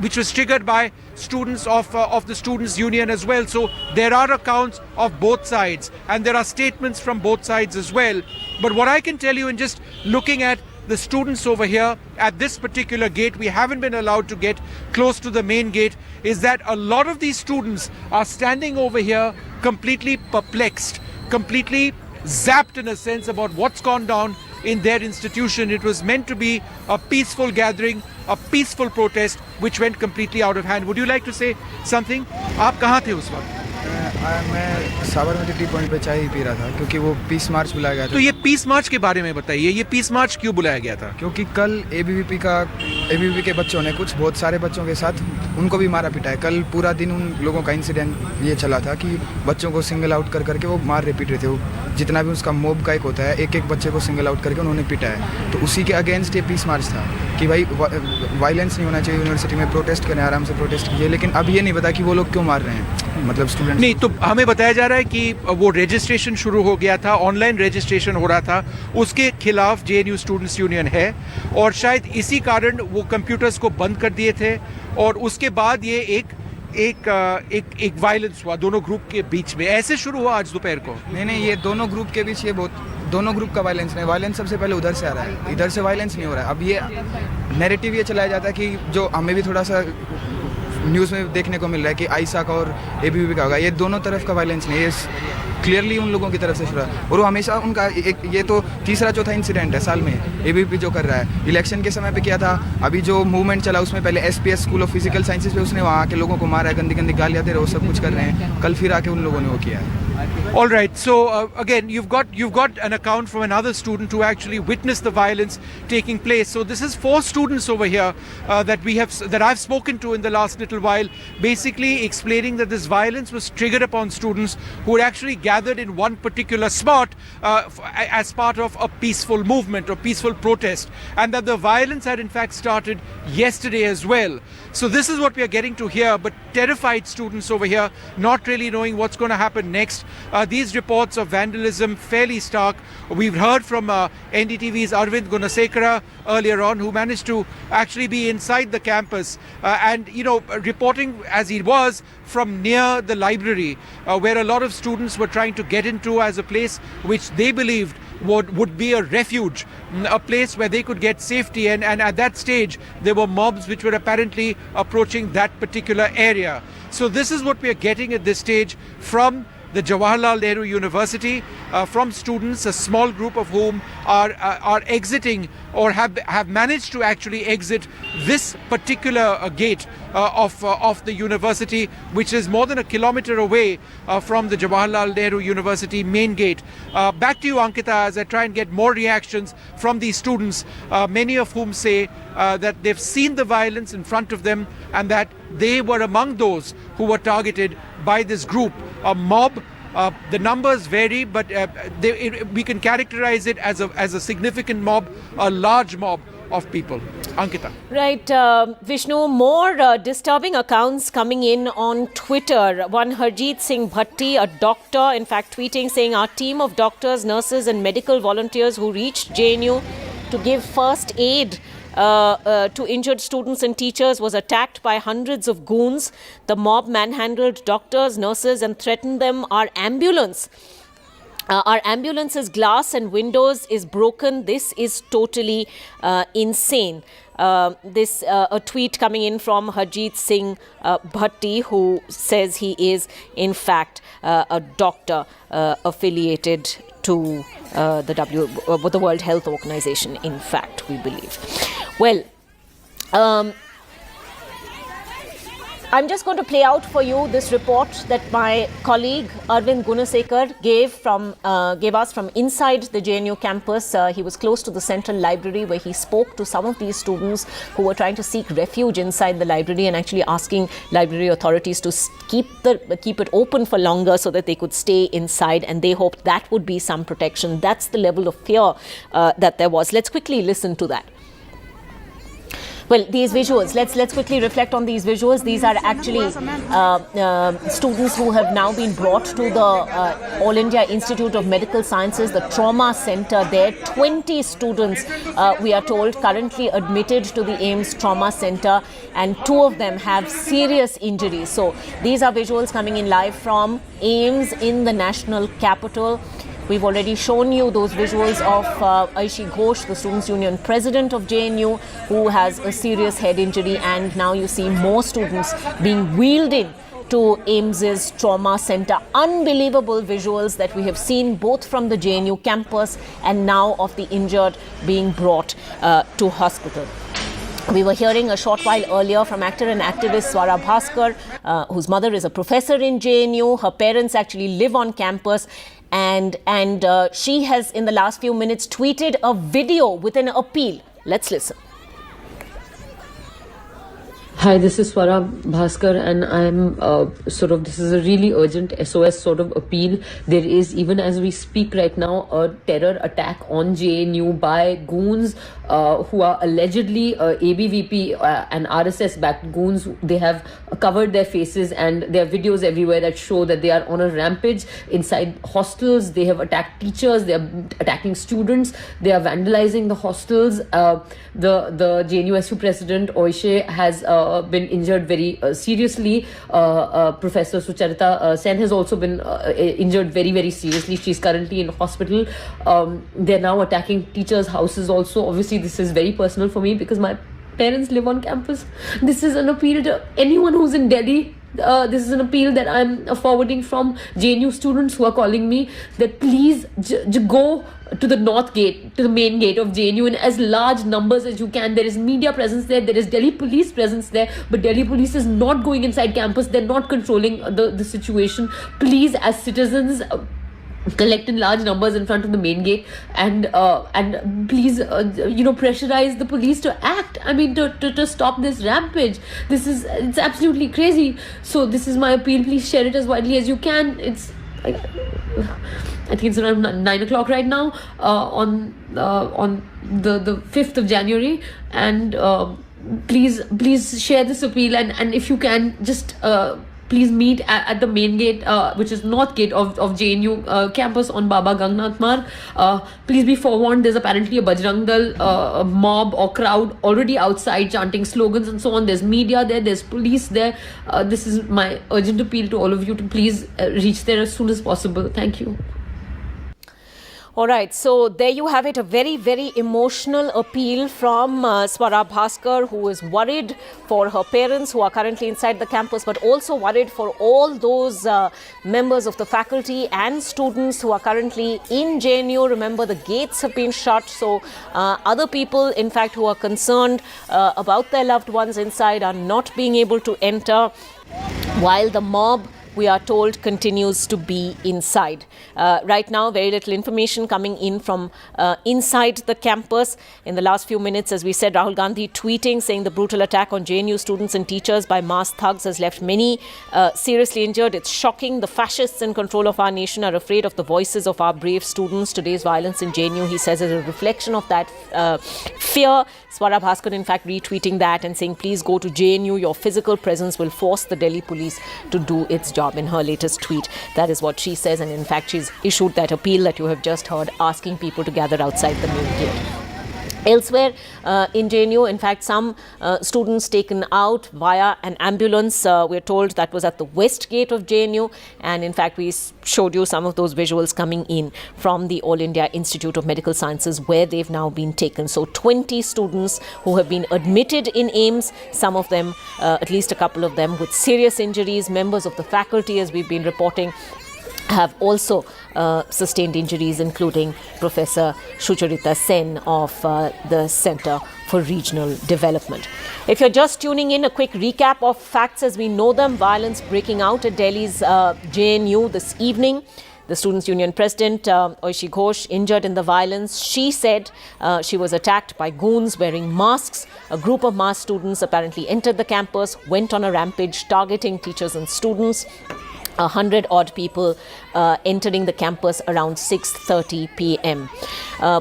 which was triggered by students of the students' union as well. So there are accounts of both sides, and there are statements from both sides as well. But what I can tell you, in just looking at the students over here at this particular gate, we haven't been allowed to get close to the main gate, is that a lot of these students are standing over here completely perplexed, completely zapped in a sense about what's gone down in their institution. It was meant to be a peaceful gathering, a peaceful protest, which went completely out of hand. Would you like to say something? आप कहाँ थे उस वक्त? मैं Sabarmati T point पे चाय ही P रहा था क्योंकि वो पीस मार्च बुलाया गया था। तो ये पीस मार्च के बारे में बताइए, ये पीस मार्च क्यों बुलाया गया था? क्योंकि कल एबीवीपी के बच्चों ने बहुत सारे बच्चों के साथ उनको भी मारा पिटा है। कल पूरा दिन उन लोगों का इंसिडेंट ये चला था कि बच्चों को सिंगल आउट कर करके वो मार रहे पीट रहे थे। वो जितना भी उसका मोब का एक होता है, एक एक बच्चे को सिंगल आउट करके उन्होंने पिटा है। तो उसी के अगेंस्ट ये पीस मार्च था कि भाई वायलेंस नहीं होना चाहिए, यूनिवर्सिटी में प्रोटेस्ट करें, आराम से प्रोटेस्ट कीजिए। लेकिन अब ये नहीं पता कि वो लोग क्यों मार रहे हैं, मतलब स्टूडेंट नहीं। तो हमें बताया जा रहा है कि वो रजिस्ट्रेशन शुरू हो गया था, ऑनलाइन रजिस्ट्रेशन हो रहा था, उसके खिलाफ JNU स्टूडेंट्स यूनियन है और शायद इसी कारण वो कंप्यूटर्स को बंद कर दिए थे और उसके बाद ये एक वायलेंस हुआ दोनों ग्रुप के बीच में। ऐसे शुरू हुआ आज दोपहर को? नहीं, ये दोनों ग्रुप के बीच दोनों ग्रुप का वायलेंस नहीं, वायलेंस सबसे पहले उधर से आ रहा है, इधर से वायलेंस नहीं हो रहा है। अब ये नैरेटिव ये चलाया जाता है कि जो हमें भी थोड़ा सा न्यूज़ में देखने को मिल रहा है कि आईसा का और एबीवीपी का होगा, ये दोनों तरफ का वायलेंस नहीं, ये क्लियरली उन लोगों की तरफ से शुरू है। और वो हमेशा उनका ये तो तीसरा चौथा इंसिडेंट है साल में एबीवीपी जो कर रहा है। इलेक्शन के समय पे किया था, अभी जो मूवमेंट चला उसमें पहले SPS school of physical sciences पे उसने वहाँ के लोगों को मारा है, गंदी गंदी गालियाँ दे रहे, वो सब कुछ कर रहे हैं। कल फिर आके उन लोगों ने वो किया है। All right, so again you've got an account from another student who actually witnessed the violence taking place. So this is 4 students over here that I've spoken to in the last little while, basically explaining that this violence was triggered upon students who had actually gathered in one particular spot as part of a peaceful movement or peaceful protest, and that the violence had in fact started yesterday as well. So this is what we are getting to here, but terrified students over here, not really knowing what's going to happen next. These reports of vandalism fairly stark. We've heard from NDTV's Arvind Gunasekara earlier on, who managed to actually be inside the campus and reporting as he was from near the library where a lot of students were trying to get into as a place which they believed would be a refuge, a place where they could get safety, and at that stage there were mobs which were apparently approaching that particular area. So this is what we are getting at this stage from the Jawaharlal Nehru University, from students, a small group of whom are exiting or have managed to actually exit this particular gate of the university, which is more than a kilometer away from the Jawaharlal Nehru University main gate. Back to you, Ankita, as I try and get more reactions from these students, many of whom say that they've seen the violence in front of them and that they were among those who were targeted by this group, a mob. The numbers vary, but we can characterize it as a significant mob, a large mob of people. Ankita. Right, Vishnu, more disturbing accounts coming in on Twitter. One Harjeet Singh Bhatti, a doctor, in fact tweeting saying, our team of doctors, nurses and medical volunteers who reached JNU to give first aid to injured students and teachers was attacked by hundreds of goons. The mob manhandled doctors, nurses and threatened them. Our ambulance's glass and windows is broken. This is totally insane. A tweet coming in from Harjeet Singh Bhatti, who says he is in fact a doctor affiliated to the World Health Organization, in fact, we believe. Well, I'm just going to play out for you this report that my colleague Arvind Gunasekar gave us from inside the JNU campus. He was close to the Central Library where he spoke to some of these students who were trying to seek refuge inside the library and actually asking library authorities to keep it open for longer so that they could stay inside, and they hoped that would be some protection. That's the level of fear that there was. Let's quickly listen to that. Well, these visuals, let's quickly reflect on these visuals. These are actually students who have now been brought to the All India Institute of Medical Sciences, the trauma center there. 20 students, we are told, currently admitted to the AIIMS trauma center, and 2 of them have serious injuries. So these are visuals coming in live from AIIMS in the national capital. We've already shown you those visuals of Aishi Ghosh, the Students' Union president of JNU, who has a serious head injury, and now you see more students being wheeled in to AIIMS's trauma center. Unbelievable visuals that we have seen both from the JNU campus and now of the injured being brought to hospital. We were hearing a short while earlier from actor and activist Swara Bhaskar, whose mother is a professor in JNU. Her parents actually live on campus. And she has, in the last few minutes, tweeted a video with an appeal. Let's listen. Hi, this is Swara Bhaskar, and I'm this is a really urgent SOS sort of appeal. There is, even as we speak right now, a terror attack on JNU by goons who are allegedly ABVP and RSS-backed goons. They have covered their faces, and there are videos everywhere that show that they are on a rampage inside hostels. They have attacked teachers, they are attacking students, they are vandalizing the hostels. The JNUSU president, Oishe, has been injured very seriously. Professor Sucharita Sen has also been injured very, very seriously. She's currently in hospital. They're now attacking teachers' houses also. Obviously, this is very personal for me because my parents live on campus. This is an appeal to anyone who's in Delhi. This is an appeal that I'm forwarding from JNU students who are calling me that please go to the north gate, to the main gate of JNU in as large numbers as you can. There is media presence there, there is Delhi police presence there, but Delhi police is not going inside campus. They're not controlling the situation. Please, as citizens, collect in large numbers in front of the main gate and please pressurize the police to act. I mean, to stop this rampage. It's absolutely crazy. So this is my appeal. Please share it as widely as you can. I think it's around 9 o'clock right now on the 5th of January, and please share this appeal, and if you can just please meet at the main gate, which is north gate of JNU campus on Baba Gangnath Marg. Please be forewarned, there's apparently a Bajrang Dal mob or crowd already outside chanting slogans and so on. There's media there, there's police there. This is my urgent appeal to all of you to please reach there as soon as possible. Thank you. All right, so there you have it, a very, very emotional appeal from Swara Bhaskar, who is worried for her parents who are currently inside the campus, but also worried for all those members of the faculty and students who are currently in JNU. Remember, the gates have been shut, so other people, in fact, who are concerned about their loved ones inside are not being able to enter, while the mob, we are told, continues to be inside. Right now, very little information coming in from inside the campus. In the last few minutes, as we said, Rahul Gandhi tweeting saying the brutal attack on JNU students and teachers by masked thugs has left many seriously injured. It's shocking. The fascists in control of our nation are afraid of the voices of our brave students. Today's violence in JNU, he says, is a reflection of that fear. Swara Bhaskar, in fact, retweeting that and saying, please go to JNU. Your physical presence will force the Delhi police to do its job. In her latest tweet, that is what she says. And in fact, she's issued that appeal that you have just heard, asking people to gather outside the main gate. Elsewhere in JNU, in fact, some students taken out via an ambulance. We're told that was at the west gate of JNU. And in fact, we showed you some of those visuals coming in from the All India Institute of Medical Sciences, where they've now been taken. So 20 students who have been admitted in AIIMS, some of them, at least a couple of them, with serious injuries. Members of the faculty, as we've been reporting, have also sustained injuries, including Professor Sucharita Sen of the Center for Regional Development. If you're just tuning in, a quick recap of facts as we know them. Violence breaking out at Delhi's JNU this evening. The Students' Union President, Oishi Ghosh, injured in the violence. She said she was attacked by goons wearing masks. A group of masked students apparently entered the campus, went on a rampage targeting teachers and students. 100-odd people entering the campus around 6:30 p.m.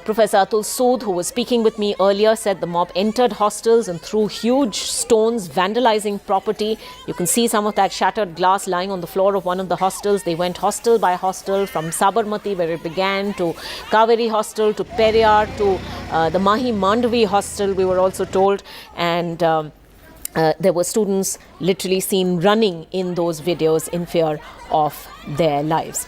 Professor Atul Sood, who was speaking with me earlier, said the mob entered hostels and threw huge stones, vandalizing property. You can see some of that shattered glass lying on the floor of one of the hostels. They went hostel by hostel, from Sabarmati, where it began, to Kaveri Hostel, to Periyar, to the Mahi Mandavi Hostel, we were also told. And there were students literally seen running in those videos in fear of their lives.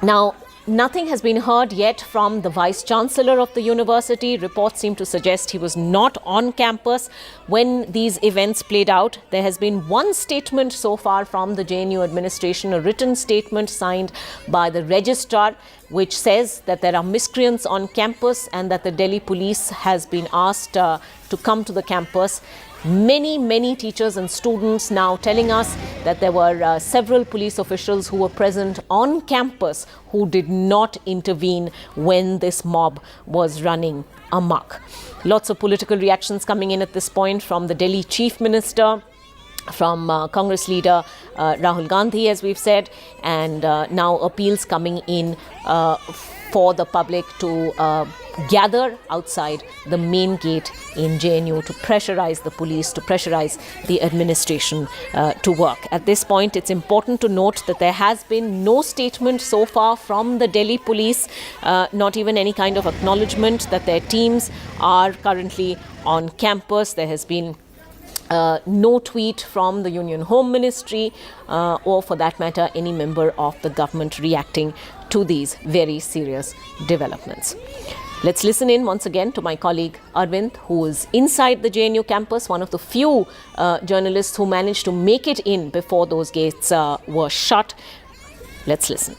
Now, Nothing has been heard yet from the Vice-Chancellor of the university. Reports seem to suggest he was not on campus when these events played out. There has been one statement so far from the JNU administration, a written statement signed by the registrar, which says that there are miscreants on campus and that the Delhi police has been asked to come to the campus. Many teachers and students now telling us that there were several police officials who were present on campus who did not intervene when this mob was running amok. Lots of political reactions coming in at this point from the Delhi Chief Minister, from Congress leader Rahul Gandhi, as we've said, and now appeals coming in for the public to gather outside the main gate in JNU to pressurize the police, to pressurize the administration to work. At this point, it's important to note that there has been no statement so far from the Delhi police, not even any kind of acknowledgement that their teams are currently on campus. There has been no tweet from the Union Home Ministry or, for that matter, any member of the government reacting to these very serious developments. Let's listen in once again to my colleague Arvind, who is inside the JNU campus, one of the few journalists who managed to make it in before those gates were shut. Let's listen.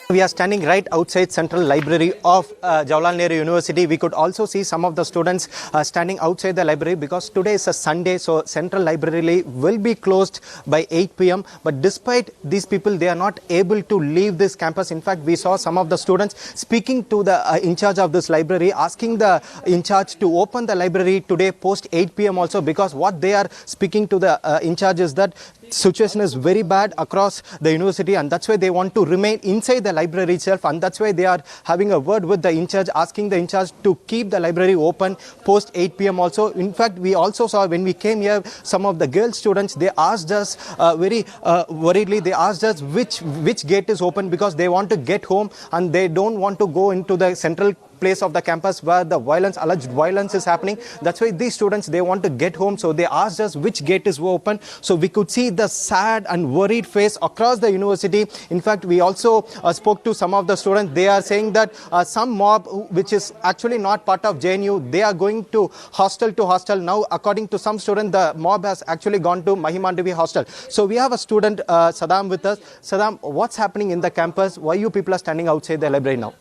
We are standing right outside Central Library of Jawaharlal Nehru University. We could also see some of the students standing outside the library because today is a Sunday, so Central Library will be closed by 8 p.m. But despite these people, they are not able to leave this campus. In fact, we saw some of the students speaking to the in charge of this library, asking the in charge to open the library today post 8 p.m. also, because what they are speaking to the in charge is that situation is very bad across the university, and that's why they want to remain inside the library itself, and that's why they are having a word with the in charge, asking the in charge to keep the library open post 8 p.m. also. In fact, we also saw when we came here, some of the girl students, they asked us very worriedly, they asked us which gate is open, because they want to get home and they don't want to go into the central place of the campus where the alleged violence is happening. That's why these students, they want to get home, so they asked us which gate is open. So we could see the sad and worried face across the university. In fact, we also spoke to some of the students. They are saying that some mob, which is actually not part of JNU, they are going to hostel. Now, according to some students, the mob has actually gone to Mahimandavi hostel. So we have a student, Saddam, with us. Saddam, what's happening in the campus? Why you people are standing outside the library now?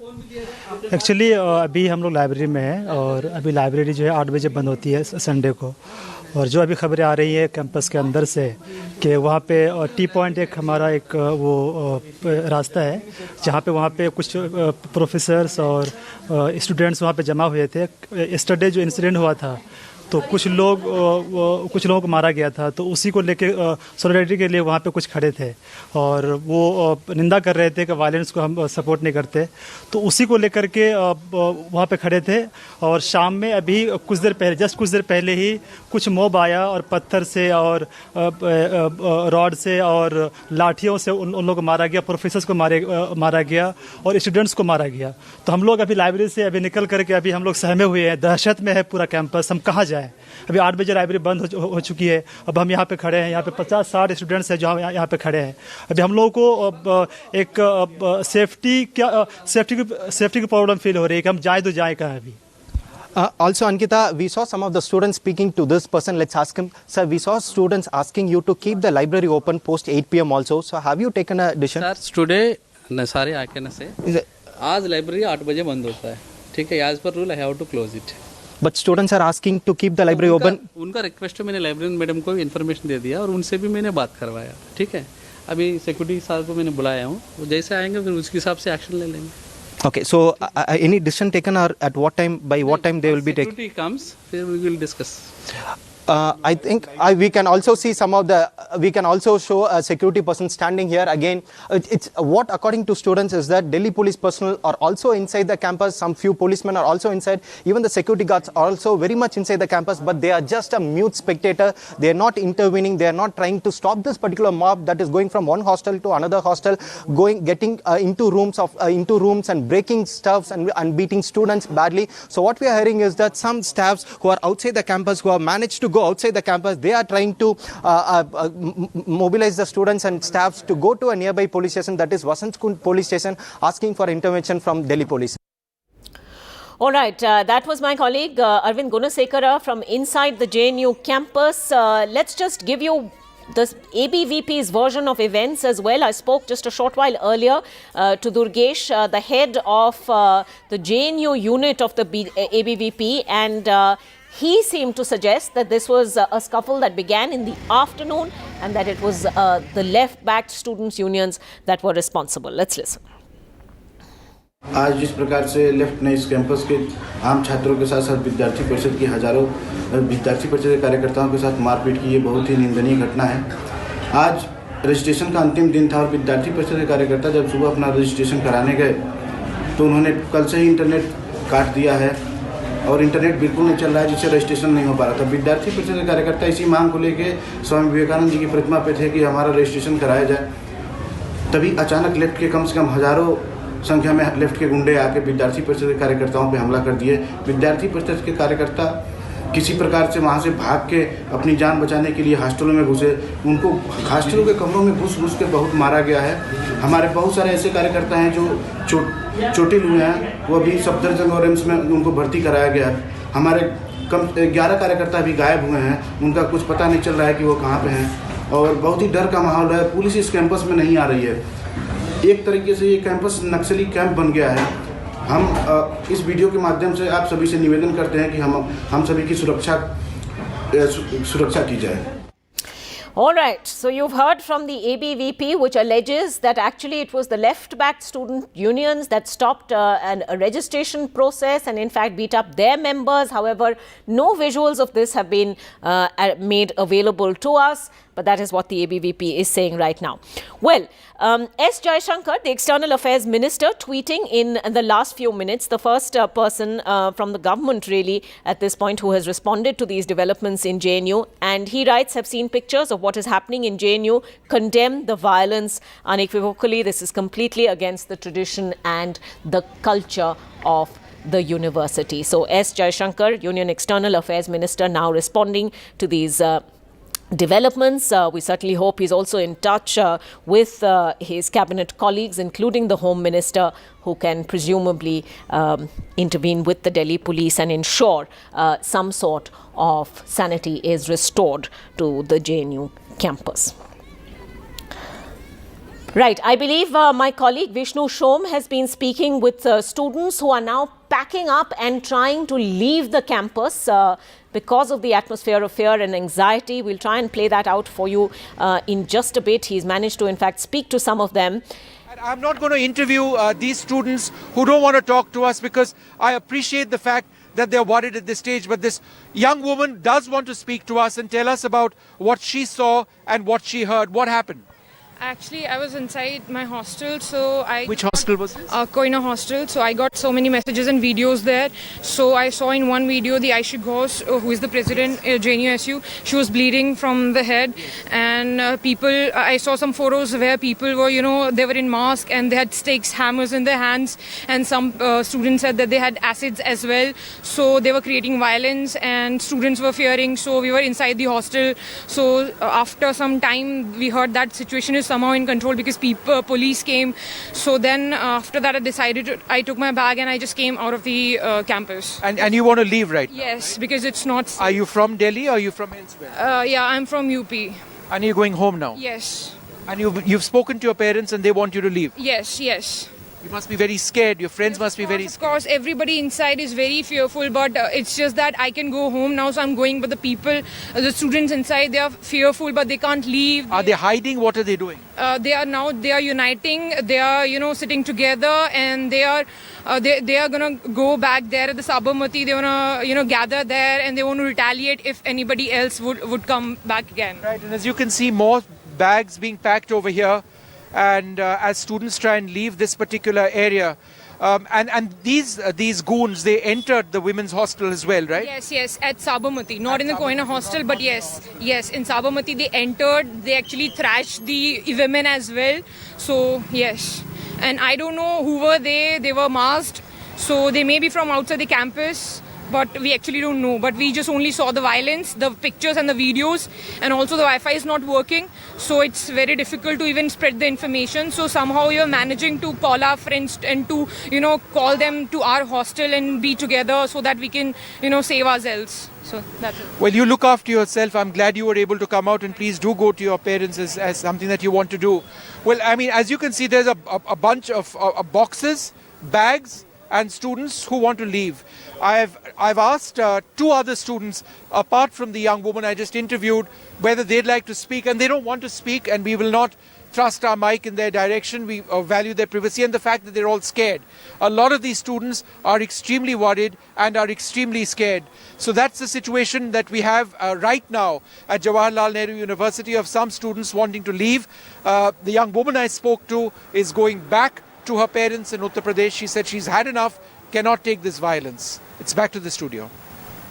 Actually अभी हम लोग library में हैं और अभी library जो है 8 बजे बंद होती है संडे को, और जो अभी खबरें आ रही है कैंपस के अंदर से कि वहाँ पे टी पॉइंट एक हमारा एक वो रास्ता है जहाँ पे वहाँ पे कुछ प्रोफेसर्स और स्टूडेंट्स वहाँ पे जमा हुए थे। यस्टरडे जो इंसिडेंट हुआ था तो कुछ लोगों को मारा गया था, तो उसी को लेके सॉलिडारिटी के लिए वहाँ पे कुछ खड़े थे और वो निंदा कर रहे थे कि वायलेंस को हम सपोर्ट नहीं करते, तो उसी को लेकर के वहाँ पे खड़े थे। और शाम में अभी कुछ देर पहले ही कुछ मॉब आया और पत्थर से और रॉड से और लाठियों से उन लोगों को मारा गया, प्रोफेसर्स को मारा गया और स्टूडेंट्स को मारा गया। तो हम लोग अभी लाइब्रेरी से अभी निकल करके अभी हम लोग सहमे हुए हैं, दहशत में है पूरा कैंपस, हम कहाँ जाएं। अभी 8 बजे लाइब्रेरी बंद हो चुकी है, अब हम यहाँ पे खड़े हैं, यहाँ पे 50-60 स्टूडेंट्स हैं जो यहाँ पे खड़े हैं। अभी हम लोगों को एक सेफ्टी की प्रॉब्लम फील हो रही है कि हम जाए तो जाए कहाँ अभी। Also, Ankita, we saw some of the students speaking to this person. Let's ask him. Sir, we saw students asking you to keep the library open post 8 p.m. also. So, have you taken a decision? Sir, today, sorry, I can say, आज library 8 बजे बंद होता है, ठीक है, as per rule I have to close it. But students are asking to keep the library open. उनका request है, मैंने लाइब्रेरियन मैडम को इन्फॉर्मेशन दे दिया और उनसे भी मैंने बात करवाया, ठीक है। अभी सिक्योरिटी साहब को मैंने बुलाया हूँ, वो जैसे आएंगे फिर उसके हिसाब से एक्शन ले लेंगे। Okay, so any decision taken or at what time, by what time they will be taken? Security comes, then we will discuss. I think we can also see we can also show a security person standing here again. It's what, according to students, is that Delhi police personnel are also inside the campus. Some few policemen are also inside. Even the security guards are also very much inside the campus, but they are just a mute spectator. They are not intervening. They are not trying to stop this particular mob that is going from one hostel to another hostel, getting into rooms and breaking stuffs and beating students badly. So what we are hearing is that some staffs who are outside the campus, who managed to go outside the campus. They are trying to mobilize the students and staffs to go to a nearby police station, that is Vasant Kund police station, asking for intervention from Delhi police. All right, that was my colleague Arvind Gunasekara from inside the JNU campus. Let's just give you the ABVP's version of events as well. I spoke just a short while earlier to Durgesh, the head of the JNU unit of the ABVP, and he seemed to suggest that this was a scuffle that began in the afternoon and that it was the left-backed students' unions that were responsible. Let's listen. आज जिस प्रकार से left ने इस campus के आम छात्रों के साथ साथ विद्यार्थी परिषद की हजारों विद्यार्थी परिषद के कार्यकर्ताओं के साथ मारपीट की, ये बहुत ही निंदनीय घटना है। आज रजिस्ट्रेशन का अंतिम दिन था और विद्यार्थी परिषद के कार्यकर्ता जब सुबह अपना रजिस्ट्रेशन कराने गए तो उन्होंने कल से ही इंटरनेट काट दिया है और इंटरनेट बिल्कुल नहीं चल रहा है, जिससे रजिस्ट्रेशन नहीं हो पा रहा था। विद्यार्थी परिषद के कार्यकर्ता इसी मांग को लेकर स्वामी विवेकानंद जी की प्रतिमा पे थे कि हमारा रजिस्ट्रेशन कराया जाए। तभी अचानक लेफ्ट के कम से कम हजारों संख्या में लेफ्ट के गुंडे आके विद्यार्थी परिषद के कार्यकर्ताओं पे हमला कर दिए। विद्यार्थी परिषद के कार्यकर्ता किसी प्रकार से वहाँ से भाग के अपनी जान बचाने के लिए हॉस्टलों में घुसे। उनको हॉस्टलों के कमरों में घुस के बहुत मारा गया है। हमारे बहुत सारे ऐसे कार्यकर्ता हैं जो चोटिल हुए हैं, वो अभी सफदरजंग और एम्स में उनको भर्ती कराया गया है। हमारे कम 11 कार्यकर्ता अभी गायब हुए हैं, उनका कुछ पता नहीं चल रहा है कि वो कहाँ पे हैं और बहुत ही डर का माहौल है। पुलिस इस कैंपस में नहीं आ रही है। एक तरीके से ये कैंपस नक्सली कैंप बन गया है। हम इस वीडियो के माध्यम से आप सभी से निवेदन करते हैं कि हम सभी की सुरक्षा की जाए। All right, so you've heard from the ABVP, which alleges that actually it was the left-backed student unions that stopped a registration process and in fact beat up their members. However, no visuals of this have been made available to us, but that is what the ABVP is saying right now. Well, S. Jaishankar, the External Affairs Minister, tweeting in the last few minutes, the first person from the government really at this point who has responded to these developments in JNU, and he writes, have seen pictures of what is happening in JNU, condemn the violence unequivocally. This is completely against the tradition and the culture of the university. So S. Jaishankar, Union External Affairs Minister, now responding to these developments. We certainly hope he's also in touch with his cabinet colleagues, including the Home Minister, who can presumably intervene with the Delhi police and ensure some sort of sanity is restored to the JNU campus. Right, I believe my colleague Vishnu Shom has been speaking with students who are now packing up and trying to leave the campus because of the atmosphere of fear and anxiety. We'll try and play that out for you in just a bit. He's managed to, in fact, speak to some of them. I'm not going to interview these students who don't want to talk to us because I appreciate the fact that they're worried at this stage. But this young woman does want to speak to us and tell us about what she saw and what she heard. What happened? Actually, I was inside my hostel, so I... Which hostel was this? Koina hostel. So I got so many messages and videos there. So I saw in one video the Aisha Ghosh, who is the president, JNUSU. She was bleeding from the head. And I saw some photos where people were, they were in mask and they had sticks, hammers in their hands. And some students said that they had acids as well. So they were creating violence and students were fearing. So we were inside the hostel. So after some time, we heard that situation is somehow in control because police came. So then after that I took my bag and I just came out of the campus. And you want to leave right now? Yes, because it's not safe. Are you from Delhi or are you from elsewhere? Yeah, I'm from UP. And you're going home now? Yes. And you've spoken to your parents and they want you to leave? Yes. You must be very scared. Your friends must be very scared. Of course, everybody inside is very fearful, but it's just that I can go home now, so I'm going. But the students inside, they are fearful, but they can't leave. Are they hiding? What are they doing? They are uniting. They are, sitting together, and they are gonna go back there at the Sabarmati. They wanna, gather there, and they want to retaliate if anybody else would come back again. Right, and as you can see, more bags being packed over here. And as students try and leave this particular area, and these goons, they entered the women's hostel as well, right? Yes, at Sabarmati, not in the Koina hostel, but yes, in Sabarmati they entered. They actually thrashed the women as well. So yes, and I don't know who were they. They were masked, so they may be from outside the campus. but we actually don't know. But we just only saw the violence, the pictures and the videos, and also the Wi-Fi is not working, so it's very difficult to even spread the information. So somehow you're managing to call our friends and to, call them to our hostel and be together so that we can, save ourselves. So that's it. Well, you look after yourself. I'm glad you were able to come out, and please do go to your parents as something that you want to do. Well, I mean, as you can see, there's a bunch of boxes, bags, and students who want to leave. I've asked two other students, apart from the young woman I just interviewed, whether they'd like to speak, and they don't want to speak, and we will not trust our mic in their direction. We value their privacy and the fact that they're all scared. A lot of these students are extremely worried and are extremely scared. So that's the situation that we have right now at Jawaharlal Nehru University, of some students wanting to leave. The young woman I spoke to is going back to her parents in Uttar Pradesh. She said she's had enough, cannot take this violence. It's back to the studio.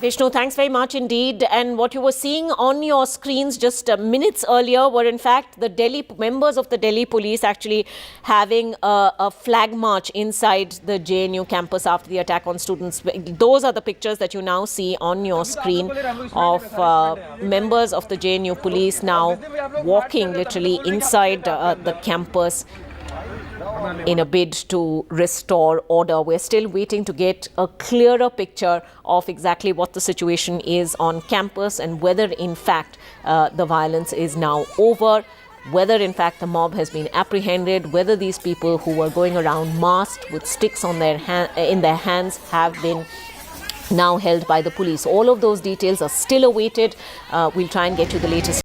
Vishnu, thanks very much indeed. And what you were seeing on your screens just minutes earlier were in fact the members of the Delhi police actually having a flag march inside the JNU campus after the attack on students. Those are the pictures that you now see on your screen of members of the JNU police now walking literally inside the campus in a bid to restore order. We're still waiting to get a clearer picture of exactly what the situation is on campus and whether in fact the violence is now over, whether in fact the mob has been apprehended, whether these people who were going around masked with sticks on in their hands have been now held by the police. All of those details are still awaited. We'll try and get you the latest.